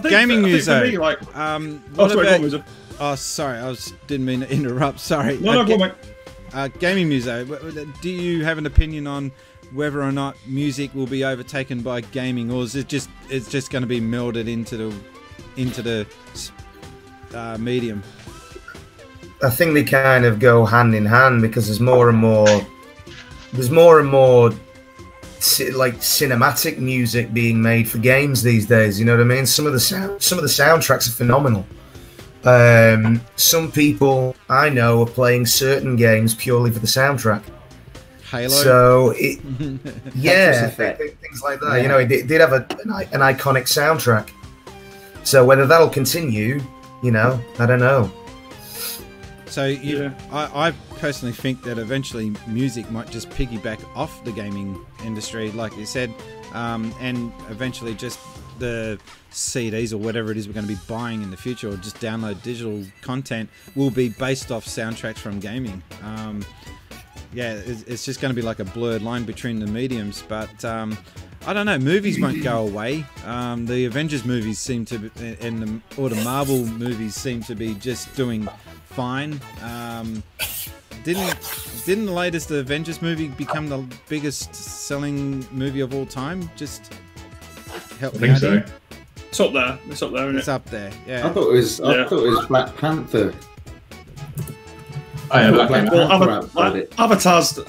Gaming news, though. Oh, sorry, didn't mean to interrupt. Sorry. No, go on, mate. Gaming news, though. Do you have an opinion on whether or not music will be overtaken by gaming, or is it's just going to be melded into the medium? I think they kind of go hand in hand because there's more and more like cinematic music being made for games these days. You know what I mean? Some of the soundtracks are phenomenal. Some people I know are playing certain games purely for the soundtrack. Halo. So things like that. Yeah. It did have an iconic soundtrack. So whether that'll continue, I don't know. So I personally think that eventually music might just piggyback off the gaming industry, like you said, and eventually just the CDs or whatever it is we're going to be buying in the future, or just download digital content, will be based off soundtracks from gaming. It's just going to be like a blurred line between the mediums, but I don't know, movies won't go away. The Avengers movies seem to be, or the Marvel movies seem to be just doing fine. Didn't the latest Avengers movie become the biggest selling movie of all time? Just help me out here. It's up there. Isn't it? It's up there. Yeah. I thought it was Black Panther. Avatar's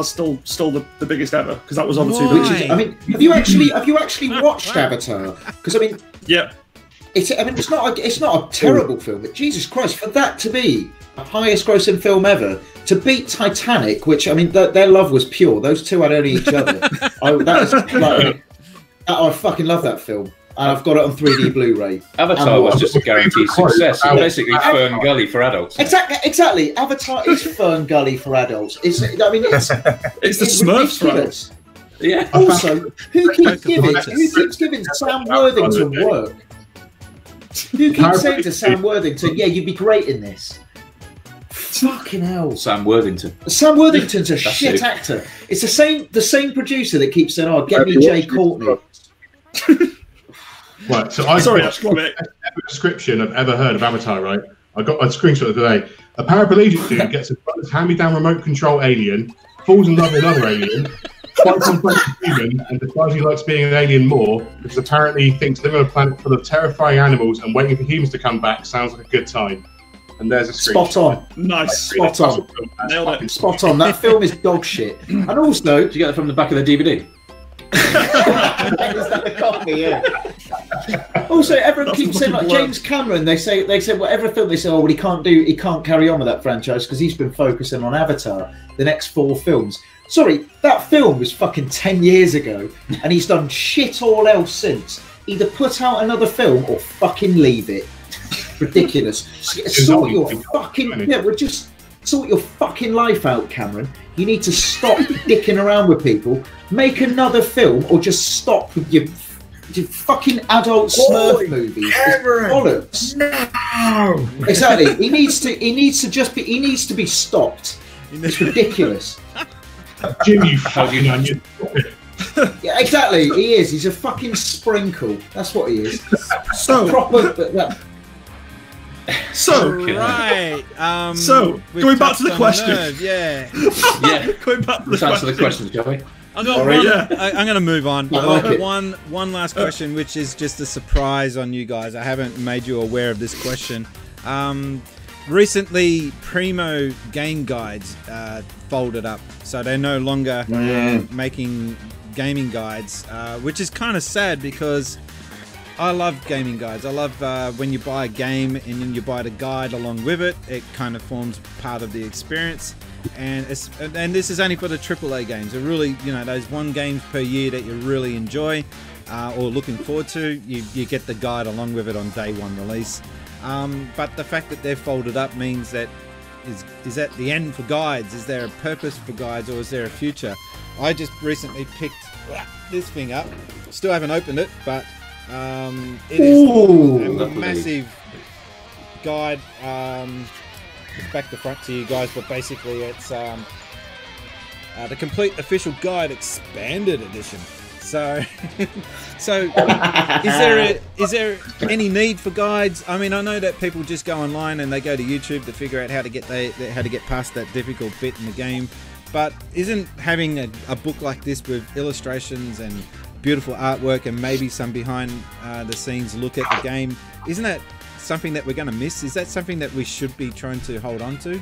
still the biggest ever, because that was obviously. Have you actually watched Avatar? Because it's not a terrible film, but Jesus Christ, for that to be the highest grossing film ever, to beat Titanic, which their love was pure. Those two had only each other. I fucking love that film. And I've got it on 3D Blu-ray. Avatar was just a guaranteed success. It's basically Fern Gully for adults. Exactly. Avatar is Fern Gully for adults. It's the Smurfs for adults. Yeah. Also, who keeps giving Sam Worthington work? Who keeps saying to Sam Worthington, you'd be great in this? Fucking hell. Sam Worthington's a shit actor. It's the same producer that keeps saying, get me Jay Courtney. Right, so the best description I've ever heard of Avatar, right, I got a screenshot today. A paraplegic dude gets a brother's hand-me-down remote control alien, falls in love with another alien, fights on planet human, and decides he likes being an alien more because apparently he thinks living on a planet full of terrifying animals and waiting for humans to come back sounds like a good time. And there's a screenshot. Spot on. Nice. Spot on. Nailed it. Spot on. That film is dog shit. And also, Did you get it from the back of the DVD? is that the copy? Yeah. Also, everyone keeps saying like James Cameron. They say whatever film they say, oh, well, he can't carry on with that franchise because he's been focusing on Avatar, the next 4 films. Sorry, that film was fucking 10 years ago, and he's done shit all else since. Either put out another film or fucking leave it. Ridiculous. Sort your fucking life out, Cameron. You need to stop dicking around with people. Make another film, or just stop with your fucking adult Smurf movies. Cameron! Bollocks. No! Exactly. He needs to be stopped. It's ridiculous. Jim, you fucking onion. Yeah, exactly. He is. He's a fucking sprinkle. That's what he is. So, Proper. so Right. So, we've going back to touched the on question. nerve, yeah. Yeah. going back to Let's answer the question, shall we? I'm going to move on. I like I've it. got one last question, which is just a surprise on you guys. I haven't made you aware of this question. Recently, Primo Game Guides folded up, so they're no longer making gaming guides, which is kind of sad because I love gaming guides. I love when you buy a game and then you buy the guide along with it. It kind of forms part of the experience. And this is only for the AAA games. They're really, those 1 games per year that you really enjoy or looking forward to. You get the guide along with it on day 1 release. But the fact that they're folded up means that is that the end for guides? Is there a purpose for guides, or is there a future? I just recently picked this thing up. Still haven't opened it, but it is a massive guide. Back to front to you guys, but basically it's the complete official guide expanded edition. So is there any need for guides? I mean, I know that people just go online and they go to YouTube to figure out how to get past that difficult bit in the game, but isn't having a book like this with illustrations and beautiful artwork and maybe some behind the scenes look at the game, isn't that something that we're going to miss? Is that something that we should be trying to hold on to?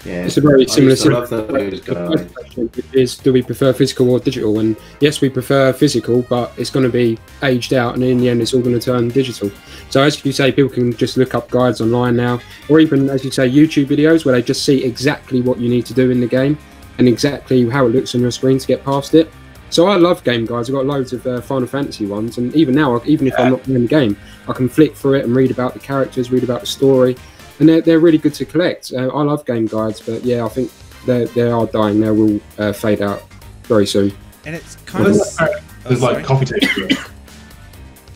Yeah, it's a very similar question. Is do we prefer physical or digital? And yes, we prefer physical, but it's going to be aged out, and in the end, it's all going to turn digital. So as you say, people can just look up guides online now, or even, as you say, YouTube videos where they just see exactly what you need to do in the game and exactly how it looks on your screen to get past it. So I love game guides. I've got loads of Final Fantasy ones, and even now, even if I'm not playing the game, I can flick through it and read about the characters, read about the story, and they're really good to collect. I love game guides, but yeah, I think they are dying. They will fade out very soon. And it's kind of there's like coffee tables,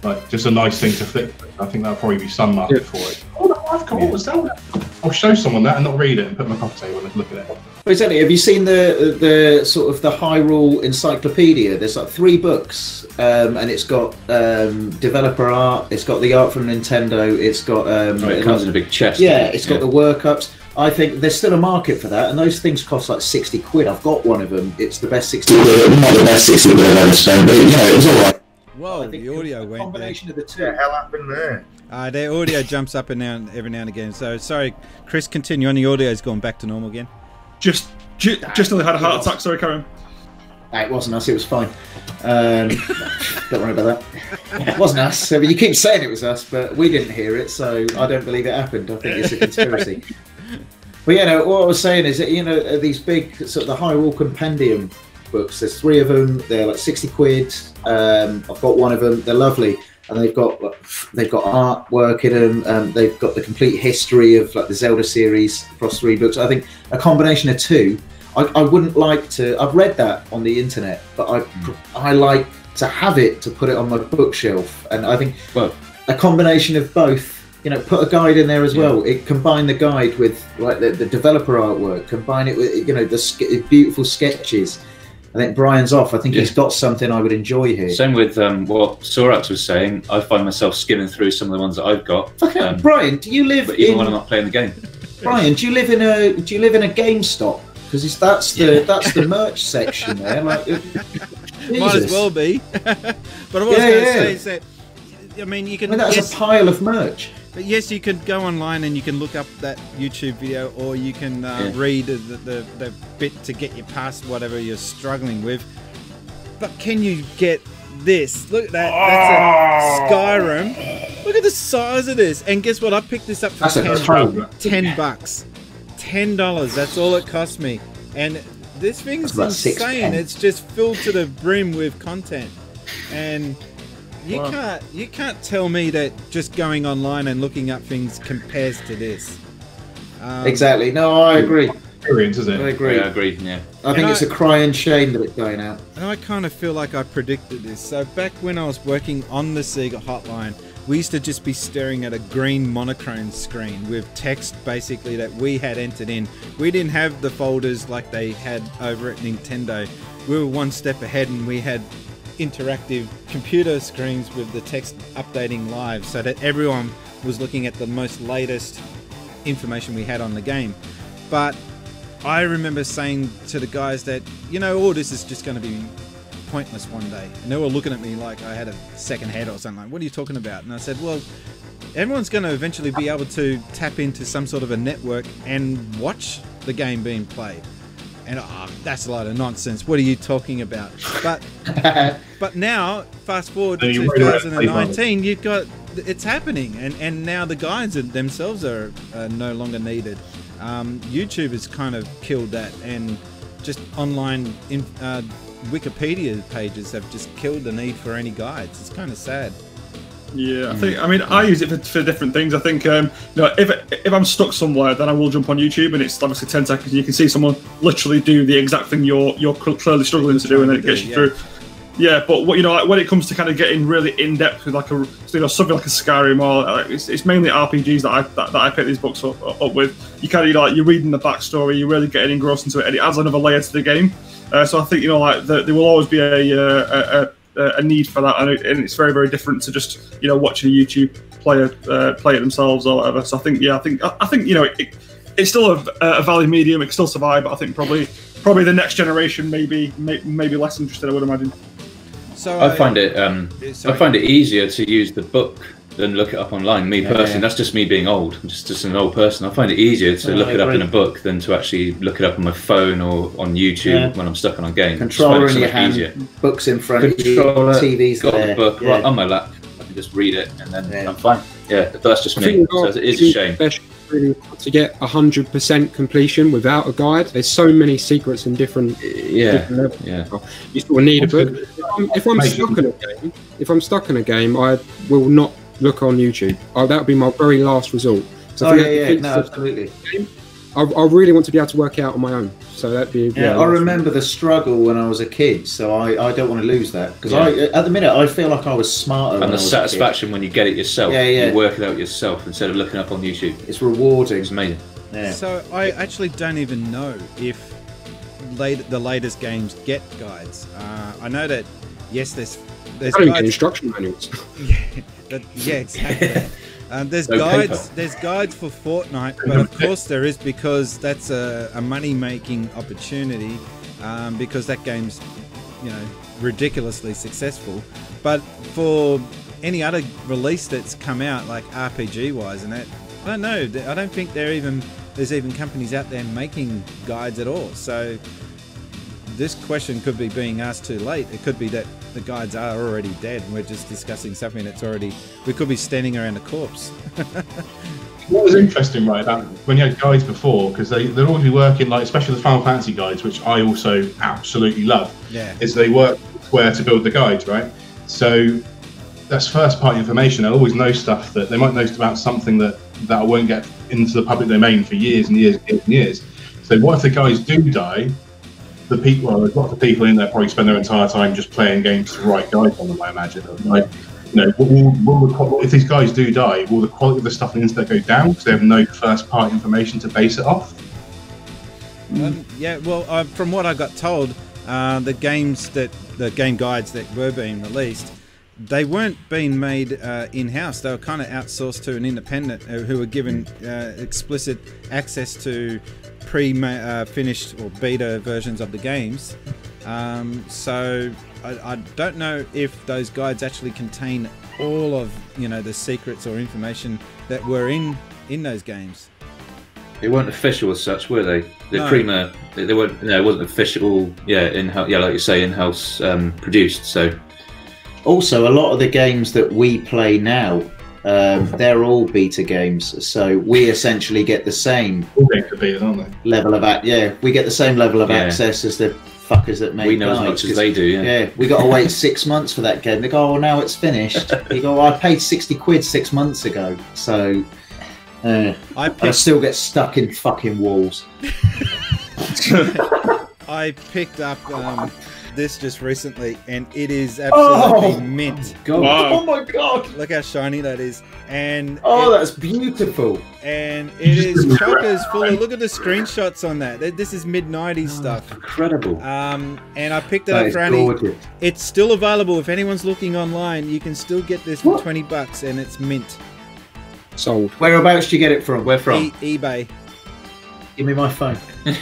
like just a nice thing to flip. I think that'll probably be some market for it. Oh no, I've got what was that? I'll show someone that and not read it and put it on my coffee table and look at it. Exactly. Have you seen the sort of the Hyrule Encyclopedia? There's like 3 books, and it's got developer art. It's got the art from Nintendo. It's got it comes in a big chest. Yeah, it's got the workups. I think there's still a market for that, and those things cost like 60 quid. I've got one of them. It's the best 60 quid. Not the best 60 quid I've ever spent, but it was all right. Whoa, the audio went combination of the two. What the hell happened there? The audio jumps up and down every now and again. So sorry, Chris, continue on. The audio's gone back to normal again. Just nearly had a heart attack. Sorry, Karen. It wasn't us. It was fine. Don't worry about that. It wasn't us. You keep saying it was us, but we didn't hear it, so I don't believe it happened. I think it's a conspiracy. But what I was saying is that these big sort of the Hyrule Compendium books. There's 3 of them. They're like 60 quid. I've got one of them. They're lovely. And they've got artwork in them. They've got the complete history of like the Zelda series across 3 books. I think a combination of 2. I wouldn't like to. I've read that on the internet, but I like to have it to put it on my bookshelf. And I think a combination of both. Put a guide in there as well. It combine the guide with like the developer artwork. Combine it with the beautiful sketches. I think Brian's off. I think he's got something I would enjoy here. Same with what Sorax was saying. I find myself skimming through some of the ones that I've got. Brian, do you live even when I'm not playing the game? Brian, do you live in a GameStop? Because that's the merch section there. Like, might as well be. But I was going to say is that, I mean, you can. That's a pile of merch. But yes, you can go online and you can look up that YouTube video, or you can read the bit to get you past whatever you're struggling with. But can you get this? Look at that. That's a Skyrim. Look at the size of this. And guess what? I picked this up for $10. $10. That's all it cost me. And this thing's insane. It's just filled to the brim with content. And you can't tell me that just going online and looking up things compares to this. Exactly. No, I agree. Isn't it? I agree. Yeah, I agree. Yeah. I think it's a crying shame that it's going out. And I kind of feel like I predicted this. So back when I was working on the Sega hotline, we used to just be staring at a green monochrome screen with text basically that we had entered in. We didn't have the folders like they had over at Nintendo. We were one step ahead, and we had interactive computer screens with the text updating live, so that everyone was looking at the most latest information we had on the game. But I remember saying to the guys that, this is just going to be pointless one day. And they were looking at me like I had a second head or something. Like, what are you talking about? And I said, well, everyone's going to eventually be able to tap into some sort of a network and watch the game being played. And that's a lot of nonsense. What are you talking about? But now, fast forward to 2019, you've got it's happening, and now the guides themselves are no longer needed. YouTube has kind of killed that, and just online Wikipedia pages have just killed the need for any guides. It's kind of sad. Yeah, I use it for different things. I think if I'm stuck somewhere, then I will jump on YouTube, and it's obviously 10 seconds. You can see someone literally do the exact thing you're clearly struggling to do, and then it gets you through. Yeah, but when it comes to kind of getting really in depth with like something like a Skyrim, or it's mainly RPGs that I pick these books up with. You kind of you're reading the backstory, you're really getting engrossed into it, and it adds another layer to the game. So I think there will always be a need for that, and it's very, very different to just watching a YouTube player play it themselves or whatever. So I think it's still a valid medium. It can still survive, but I think probably the next generation maybe less interested, I would imagine. So I find it easier to use the book than look it up online. Me personally, that's just me being old. I'm just an old person. I find it easier to look it up in a book than to actually look it up on my phone or on YouTube when I'm stuck on a game. Controller in your hand, books in front of you, TV's got there. the book right on my lap. I can just read it, and then I'm fine. Yeah, but that's just me. So it is a shame. Really to get 100% completion without a guide. There's so many secrets in different levels. Yeah. You still need a book. If I'm stuck in a game, I will not look on YouTube. That would be my very last resort. So absolutely. I really want to be able to work out on my own. So that'd be. I remember the struggle when I was a kid. So I don't want to lose that, because at the minute I feel like I was smarter. And the satisfaction when you get it yourself, you work it out yourself instead of looking up on YouTube. It's rewarding. It's amazing. Yeah. So I actually don't even know if the latest games get guides. I know that there's guides. Instruction manuals. Exactly. There's guides for Fortnite, but of course there is, because that's a money-making opportunity, because that game's ridiculously successful. But for any other release that's come out, like RPG-wise and that, I don't know. I don't think there's even companies out there making guides at all. So this question could be being asked too late. It could be that the guides are already dead and we're just discussing something that's already... We could be standing around a corpse. What was interesting, right, about when you had guides before, because they'd always be working, like, especially the Final Fantasy guides, which I also absolutely love, is they work where to build the guides, right? So that's first-party information. They'll always know stuff that they might know about something that won't get into the public domain for years and years and years and years. So what if the guys do die? There's lots of people in there probably spend their entire time just playing games to write guides on them, I imagine. Like, if these guys do die, will the quality of the stuff on the internet go down because they have no first-party information to base it off? From what I got told, the game guides that were being released, they weren't being made in-house. They were kind of outsourced to an independent who were given explicit access to finished or beta versions of the games. So I don't know if those guides actually contain all of the secrets or information that were in those games. They weren't official as such, were they? The No. Prima, they weren't. No, it wasn't official. Yeah, in-house. Yeah, like you say, in-house produced. So Also, a lot of the games that we play now, they're all beta games. So we essentially get the same All games are betas, aren't they? level of we get the same level of Yeah. access as the fuckers that make we know as guides, much as 'cause, they do. Yeah. we got to wait 6 months for that game. They go, oh, now it's finished. You go, I paid 60 quid 6 months ago. So I I picked, still get stuck in fucking walls. I picked up this just recently, and it is absolutely mint. God. Wow. Oh my god! Look how shiny that is, and Oh, that's beautiful. and it is chockers full of. Look at the screenshots on that. This is mid-90s stuff. Incredible. And I picked it That up is for only. gorgeous. It's still available. If anyone's looking online, you can still get this for $20, and it's mint. Sold. Whereabouts do you get it from? Where from? eBay. Give me my phone. But,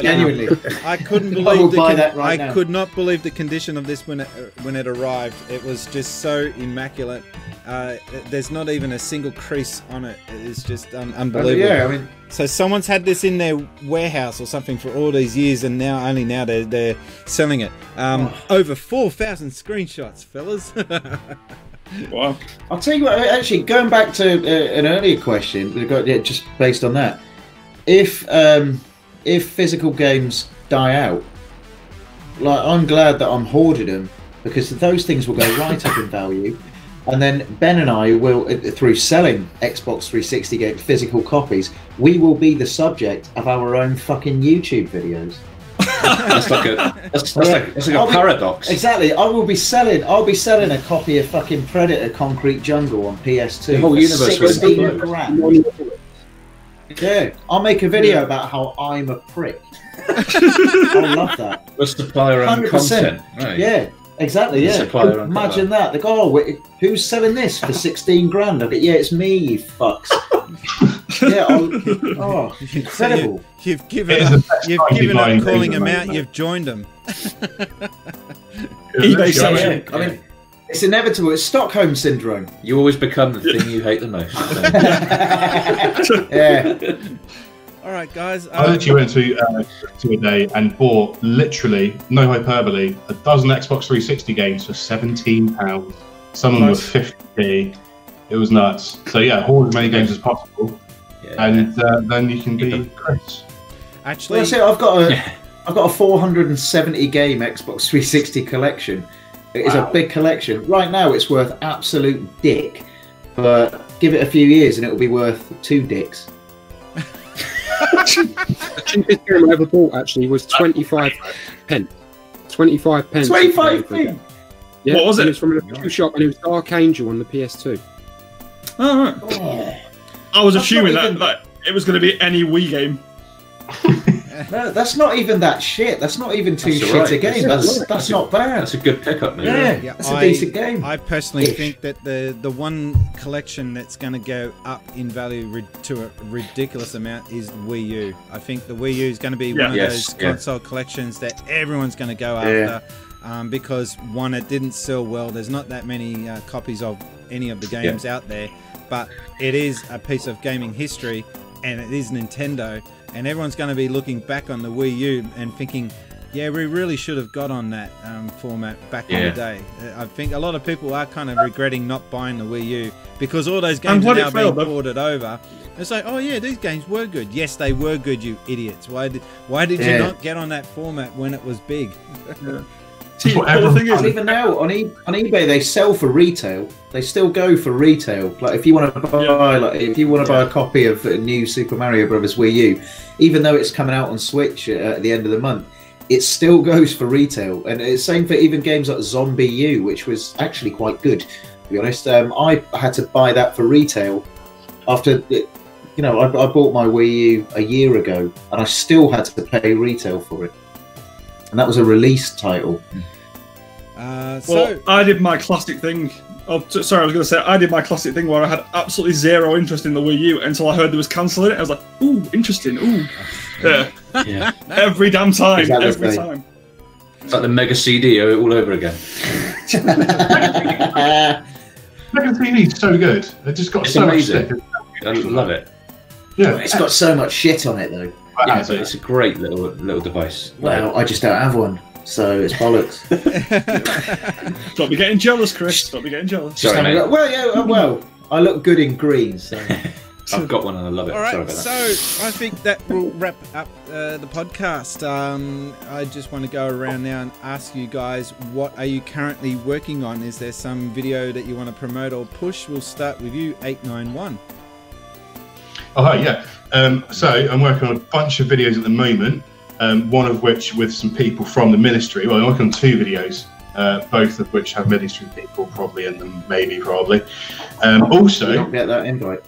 Genuinely. I couldn't I will believe buy that right I now. could not believe the condition of this when it arrived. It was just so immaculate. There's not even a single crease on it. It's just unbelievable. Yeah, I mean, So someone's had this in their warehouse or something for all these years, and now they're selling it. Over 4,000 screenshots, fellas. Wow. I'll tell you what. Actually, going back to an earlier question, just based on that, if physical games die out, like I'm glad that I'm hoarding them, because those things will go right up in value, and then Ben and I will, through selling Xbox 360 game physical copies, we will be the subject of our own fucking YouTube videos. That's like a paradox. Exactly. I'll be selling a copy of fucking Predator Concrete Jungle on PS2. The whole for universe was 16 grand. Yeah, I'll make a video about how I'm a prick. I love that. We'll supply our own 100%. content. Right. Yeah, exactly. Yeah. Supply our own Imagine that. They go, oh, who's selling this for 16 grand? I go, yeah, it's me, you fucks. Yeah. Incredible. So you've given It is up. the best You've time to be given buying up calling things them at the out. moment. You've joined them. eBay Yeah, selling. I mean, it's inevitable. It's Stockholm syndrome. You always become the thing you hate the most. Yeah. All right, guys. I literally went to a day and bought, literally, no hyperbole, a dozen Xbox 360 games for £17. Some of them were 50p. It was nuts. So yeah, hoard as many games as possible, and then you can be Chris. Actually, Well, that's it. I've got a 470 game Xbox 360 collection. It is a big collection. Right now, it's worth absolute dick, but give it a few years and it will be worth 2 dicks. The cheapest game I ever bought actually was 25 pence. 25 pence. 25p. Yeah, What was and it? It's from an official shop, and it was Dark Angel on the PS2. Oh, right. Oh. I was That's assuming not even- that it was going to be any Wii game. No, that's not even that shit. That's not even too That's shit alright. a game. That's not bad. That's a good pickup, mate. Yeah, that's a decent game. I personally Ish. think that the one collection that's going to go up in value to a ridiculous amount is the Wii U. I think the Wii U is going to be one of Yes, those yeah. console collections that everyone's going to go Yeah. after, because one, it didn't sell well. There's not that many copies of any of the games out there, but it is a piece of gaming history, and it is Nintendo. And everyone's going to be looking back on the Wii U and thinking, yeah, we really should have got on that format back in the day. I think a lot of people are kind of regretting not buying the Wii U because all those games are glad it now failed, being though. ported over. It's like, oh yeah, these games were good. Yes, they were good, you idiots. Why did you Yeah. not get on that format when it was big? See, what but the thing And is, even now on eBay, they sell for retail. They still go for retail. Like if you want to buy, buy a copy of a new Super Mario Brothers Wii U, even though it's coming out on Switch at the end of the month, it still goes for retail. And it's same for even games like Zombie U, which was actually quite good, to be honest. I had to buy that for retail after you know, I bought my Wii U a year ago, and I still had to pay retail for it, and that was a release title. Well, I did my classic thing. Oh, sorry, I was going to say I did my classic thing where I had absolutely zero interest in the Wii U until I heard there was cancelling it. I was like, "Ooh, interesting! Ooh, yeah." Every damn time, Exactly. every time. It's like the Mega CD all over again. Mega CD is so good. It just got It's so amazing. much I love it. Yeah, It's got so much shit on it though. Yeah, but it's a great little device. Well, I just don't have one, so it's bollocks. Don't be getting jealous, Chris. Don't be getting jealous. Sorry, mate. Well, yeah, well, I look good in green, so. I've got one and I love it. All Sorry right, about so that. I think that will wrap up the podcast. I just want to go around now and ask you guys, what are you currently working on? Is there some video that you want to promote or push? We'll start with you, 891. Oh, hi, yeah. So I'm working on a bunch of videos at the moment, one of which with some people from the ministry. Well, I'm working on 2 videos, both of which have ministry people probably in them, probably. Also... You don't get that invite.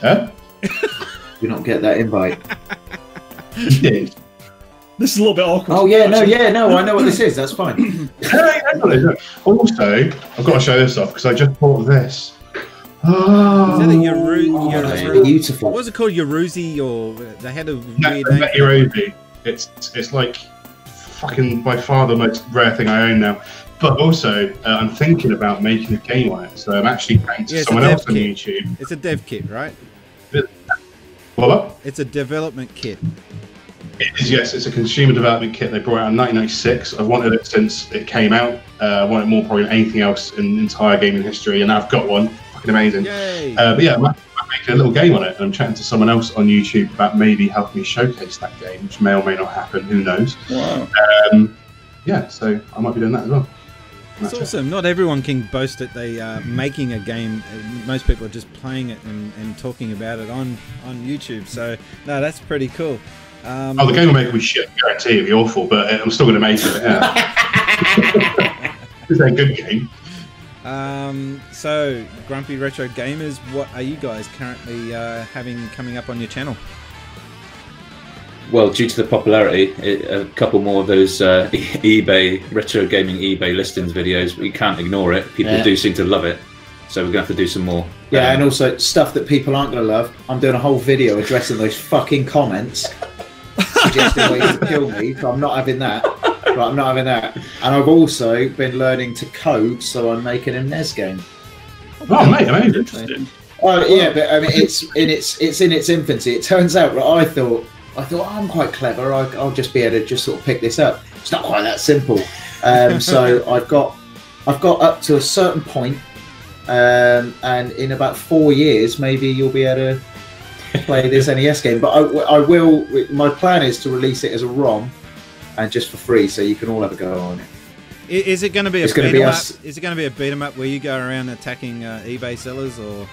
Huh? You don't get that invite. You did. This is a little bit awkward. Oh, yeah, no, I know what this is. That's fine. Also, I've got to show this off because I just bought this. Oh, Is that a It's beautiful. What was it called? Yaruzi, or they had a No, weird name. Yaruzi. It's like fucking by far the most rare thing I own now. But also, I'm thinking about making a game on it. So I'm actually thanks to Yeah, it's someone a dev else on kit. YouTube. It's a dev kit, right? What? It's a development kit. It is, yes. It's a consumer development kit. They brought it out in 1996. I've wanted it since it came out. I want it more probably than anything else in entire gaming history, and now I've got one. Fucking amazing. Yay! But yeah, I'm making a little game on it, and I'm chatting to someone else on YouTube about maybe helping me showcase that game, which may or may not happen. Who knows? Wow. Yeah, so I might be doing that as well. It's That's it. awesome. Not everyone can boast that they are making a game. Most people are just playing it and talking about it on YouTube. So, no, that's pretty cool. Oh, the game will make me shit. I guarantee it'll be awful, but I'm still going to make it. Yeah. It's a good game. So, Grumpy Retro Gamers, what are you guys currently having coming up on your channel? Well, due to the popularity, a couple more of those eBay, retro gaming eBay listings videos, we can't ignore it. People do seem to love it. So we're going to have to do some more. Yeah, and also stuff that people aren't going to love. I'm doing a whole video addressing those fucking comments, suggesting ways to kill me. So I'm not having that. Right, I'm not having that. And I've also been learning to code, so I'm making a NES game. Oh, mate, amazing. Interesting. Oh yeah, but I mean, it's in its infancy. It turns out that I thought oh, I'm quite clever. I'll just be able to just sort of pick this up. It's not quite that simple. So I've got up to a certain point, and in about 4 years, maybe you'll be able to play this NES game. But I will. My plan is to release it as a ROM, and just for free, so you can all have a go on it. Is it going to be a It's gonna beat be 'em up? us. Is it going to be a beat 'em up where you go around attacking eBay sellers, or?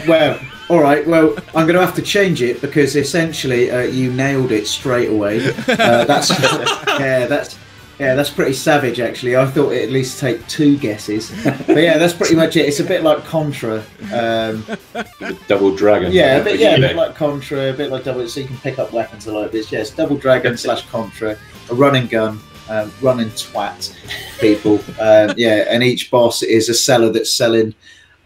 Well, all right. Well, I'm going to have to change it because essentially you nailed it straight away. That's that's pretty savage. Actually, I thought it'd at least take 2 guesses. But yeah, that's pretty much it. It's a bit like Contra. Double Dragon. Yeah, a bit like Contra, a bit like Double. So you can pick up weapons like this. Yes, Double Dragon / Contra, a run and gun. Run and twat people. And each boss is a seller that's selling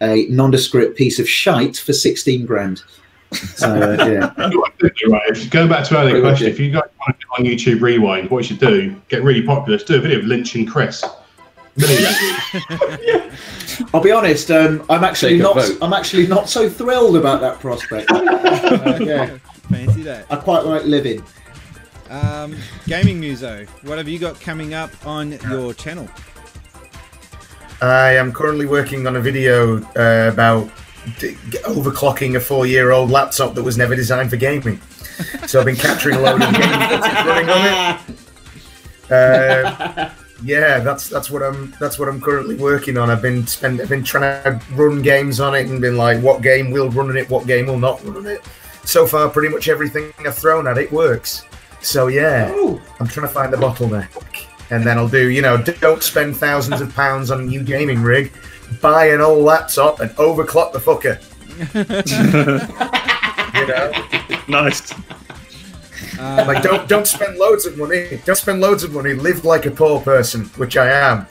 a nondescript piece of shite for 16 grand. So, yeah. Right, if you go back to earlier question, if you guys want to do on YouTube Rewind, what you should do, get really popular, just do a video of lynching Chris. I'll be honest, I'm actually Take a vote. not so thrilled about that prospect. Yeah. Fancy that. I quite like living. Gaming Muso, what have you got coming up on your channel? I am currently working on a video about overclocking a 4-year-old laptop that was never designed for gaming. So I've been capturing a load of game footage running on it. Yeah, that's what I'm currently working on. I've been trying to run games on it and been like, what game will run on it, what game will not run on it. So far, pretty much everything I've thrown at it works. So yeah, I'm trying to find the bottleneck, and then I'll do. Don't spend thousands of pounds on a new gaming rig. Buy an old laptop and overclock the fucker. You know, Nice. like don't spend loads of money. Don't spend loads of money. Live like a poor person, which I am.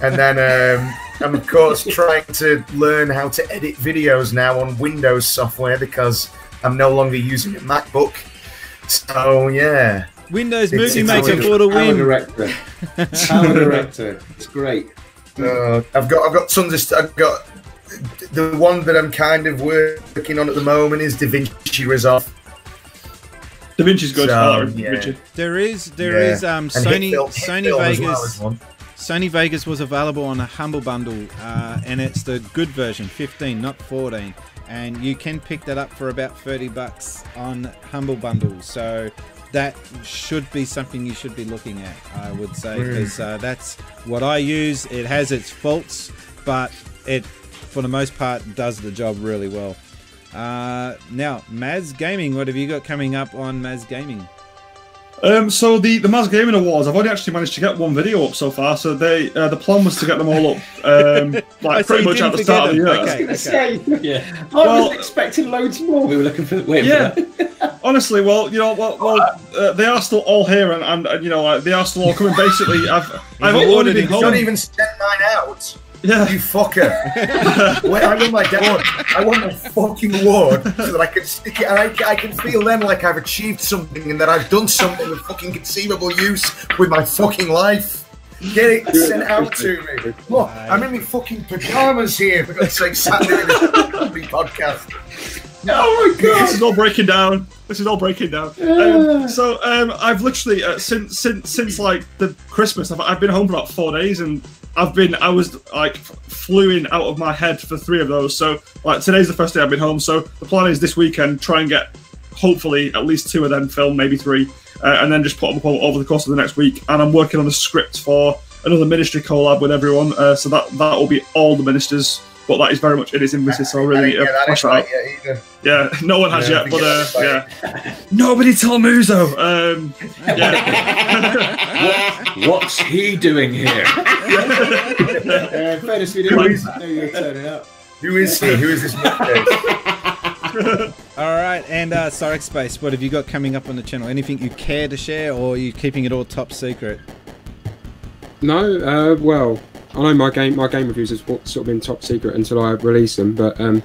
And then I'm of course trying to learn how to edit videos now on Windows software because I'm no longer using a MacBook. So yeah. Windows It's- Movie it's Maker Power for the win. Director. Power Director. It's great. I've got tons of stuff. I've got the one that I'm kind of working on at the moment is DaVinci Resolve. Da Vinci's good. So, I like yeah. Da Vinci. There is And Sony Hitfilm as well Vegas. is one. Sony Vegas was available on a Humble Bundle, and it's the good version, 15, not 14. And you can pick that up for about $30 on Humble Bundle. So that should be something you should be looking at, I would say, because that's what I use. It has its faults, but it, for the most part, does the job really well. Now, Maz Gaming, what have you got coming up on Maz Gaming? So the Maz Gaming Awards, I've only actually managed to get one video up so far. So they the plan was to get them all up, like pretty much at the start of the year. Okay. Yeah. I Well- was expecting loads more. We were looking for waiting Yeah. for that. Honestly, well, you know, they are still all here, and you know, like, they are still all coming. Basically, I've only awarded been it. home. Don't even send mine out. Yeah. You fucker. Wait, I want my award. I want my fucking award so that I can stick it and I can feel then like I've achieved something and that I've done something of fucking conceivable use with my fucking life. Get it sent out to me. Look, I'm in my fucking pajamas here for God's sake, sat doing this podcast. Oh my god! This is all breaking down. This is all breaking down. So I've literally since like the Christmas, I've been home for about 4 days, and I was like fluing out of my head for 3 of those. So like today's the first day I've been home. So the plan is this weekend try and get hopefully at least 2 of them filmed, maybe 3, and then just put them up over the course of the next week. And I'm working on a script for another Ministry collab with everyone. So that will be all the ministers. But that is very much in its infancy, so I'll really flesh that out. Yeah, no one has yet, but yeah. Nobody tell Muzo. Yeah. What's he doing here? Fairness, we didn't know you were turning up. Who is he? Who is this nutcase? All right, and Sarek Space, what have you got coming up on the channel? Anything you care to share, or are you keeping it all top secret? No, well, I know my game reviews has sort of been top secret until I release them. But the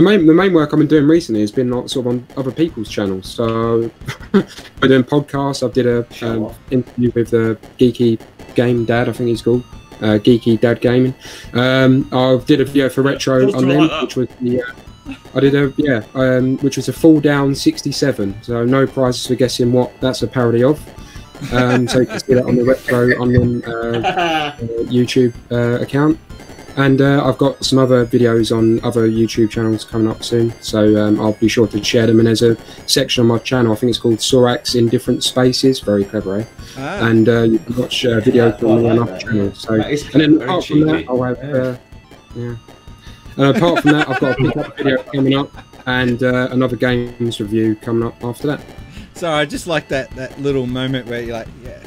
main work I've been doing recently has been like sort of on other people's channels. So I've doing podcasts. I did a interview with the Geeky Game Dad, I think he's called, Geeky Dad Gaming. I did a video for Retro on them, which was which was a Fall Down 67. So no prizes for guessing what that's a parody of. So you can see that on the Retro Online YouTube account, and I've got some other videos on other YouTube channels coming up soon, so I'll be sure to share them. And there's a section on my channel, I think it's called Sorax in Different Spaces, very clever, eh? And you can watch videos from me on other channels. So, and then apart from that, I'll have and apart from that, I've got a pickup video coming up, and another games review coming up after that. So I just like that little moment where you're like, yeah.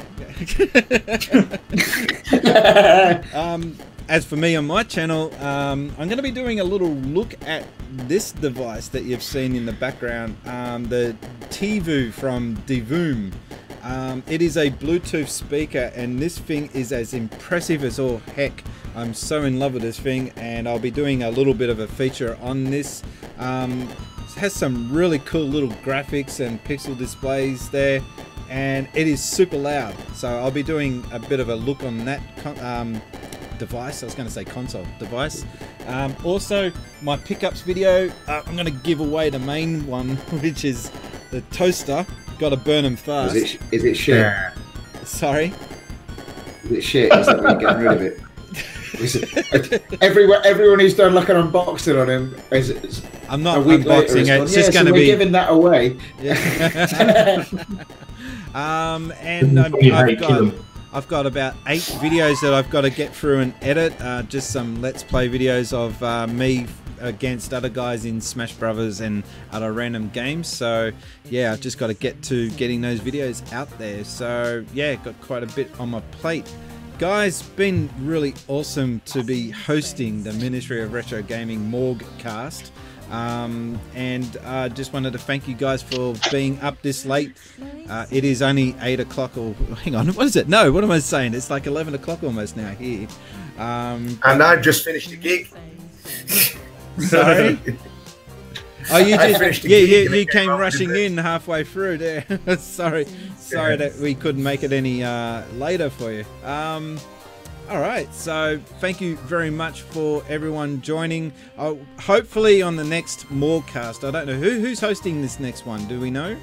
As for me on my channel, I'm going to be doing a little look at this device that you've seen in the background, the Tivu from Divoom. It is a Bluetooth speaker, and this thing is as impressive as all heck. I'm so in love with this thing, and I'll be doing a little bit of a feature on this. It has some really cool little graphics and pixel displays there, and it is super loud. So I'll be doing a bit of a look on that device. I was going to say console device. Also, my pickups video, I'm going to give away the main one, which is the toaster. Got to burn them fast. Is it shit? Sorry? Is it shit? Is that why you're getting rid of it? Everyone who's done like an unboxing on him I'm not unboxing it. It's just going to be giving that away. Yeah. And I've got about 8 videos that I've got to get through and edit. Just some Let's Play videos of me against other guys in Smash Brothers and other random games. So yeah, I've just got to get to getting those videos out there. So yeah, got quite a bit on my plate. Guys, been really awesome to be hosting the Ministry of Retro Gaming Morgcast. And just wanted to thank you guys for being up this late. It is only 8 o'clock, or hang on, what is it? No, what am I saying? It's like 11 o'clock almost now here. And I've just finished a gig. Sorry. Oh, you just you came rushing in halfway through there. sorry that we couldn't make it any later for you. All right, so thank you very much for everyone joining. Hopefully on the next Morgcast, I don't know who's hosting this next one. Do we know?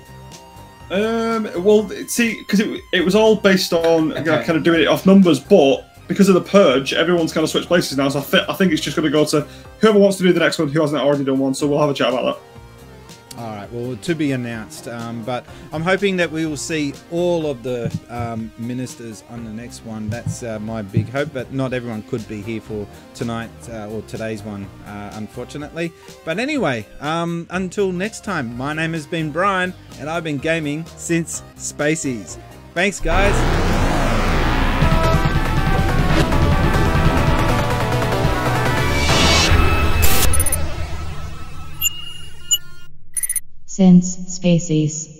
Well, see, because it was all based on kind of doing it off numbers, but because of the purge, everyone's kind of switched places now. So I think it's just going to go to whoever wants to do the next one, who hasn't already done one. So we'll have a chat about that. All right, well, to be announced. But I'm hoping that we will see all of the ministers on the next one. That's my big hope, but not everyone could be here for tonight or today's one, unfortunately. But anyway, until next time, my name has been Brian, and I've been gaming since Spaceys. Thanks, guys. Since Spaceys.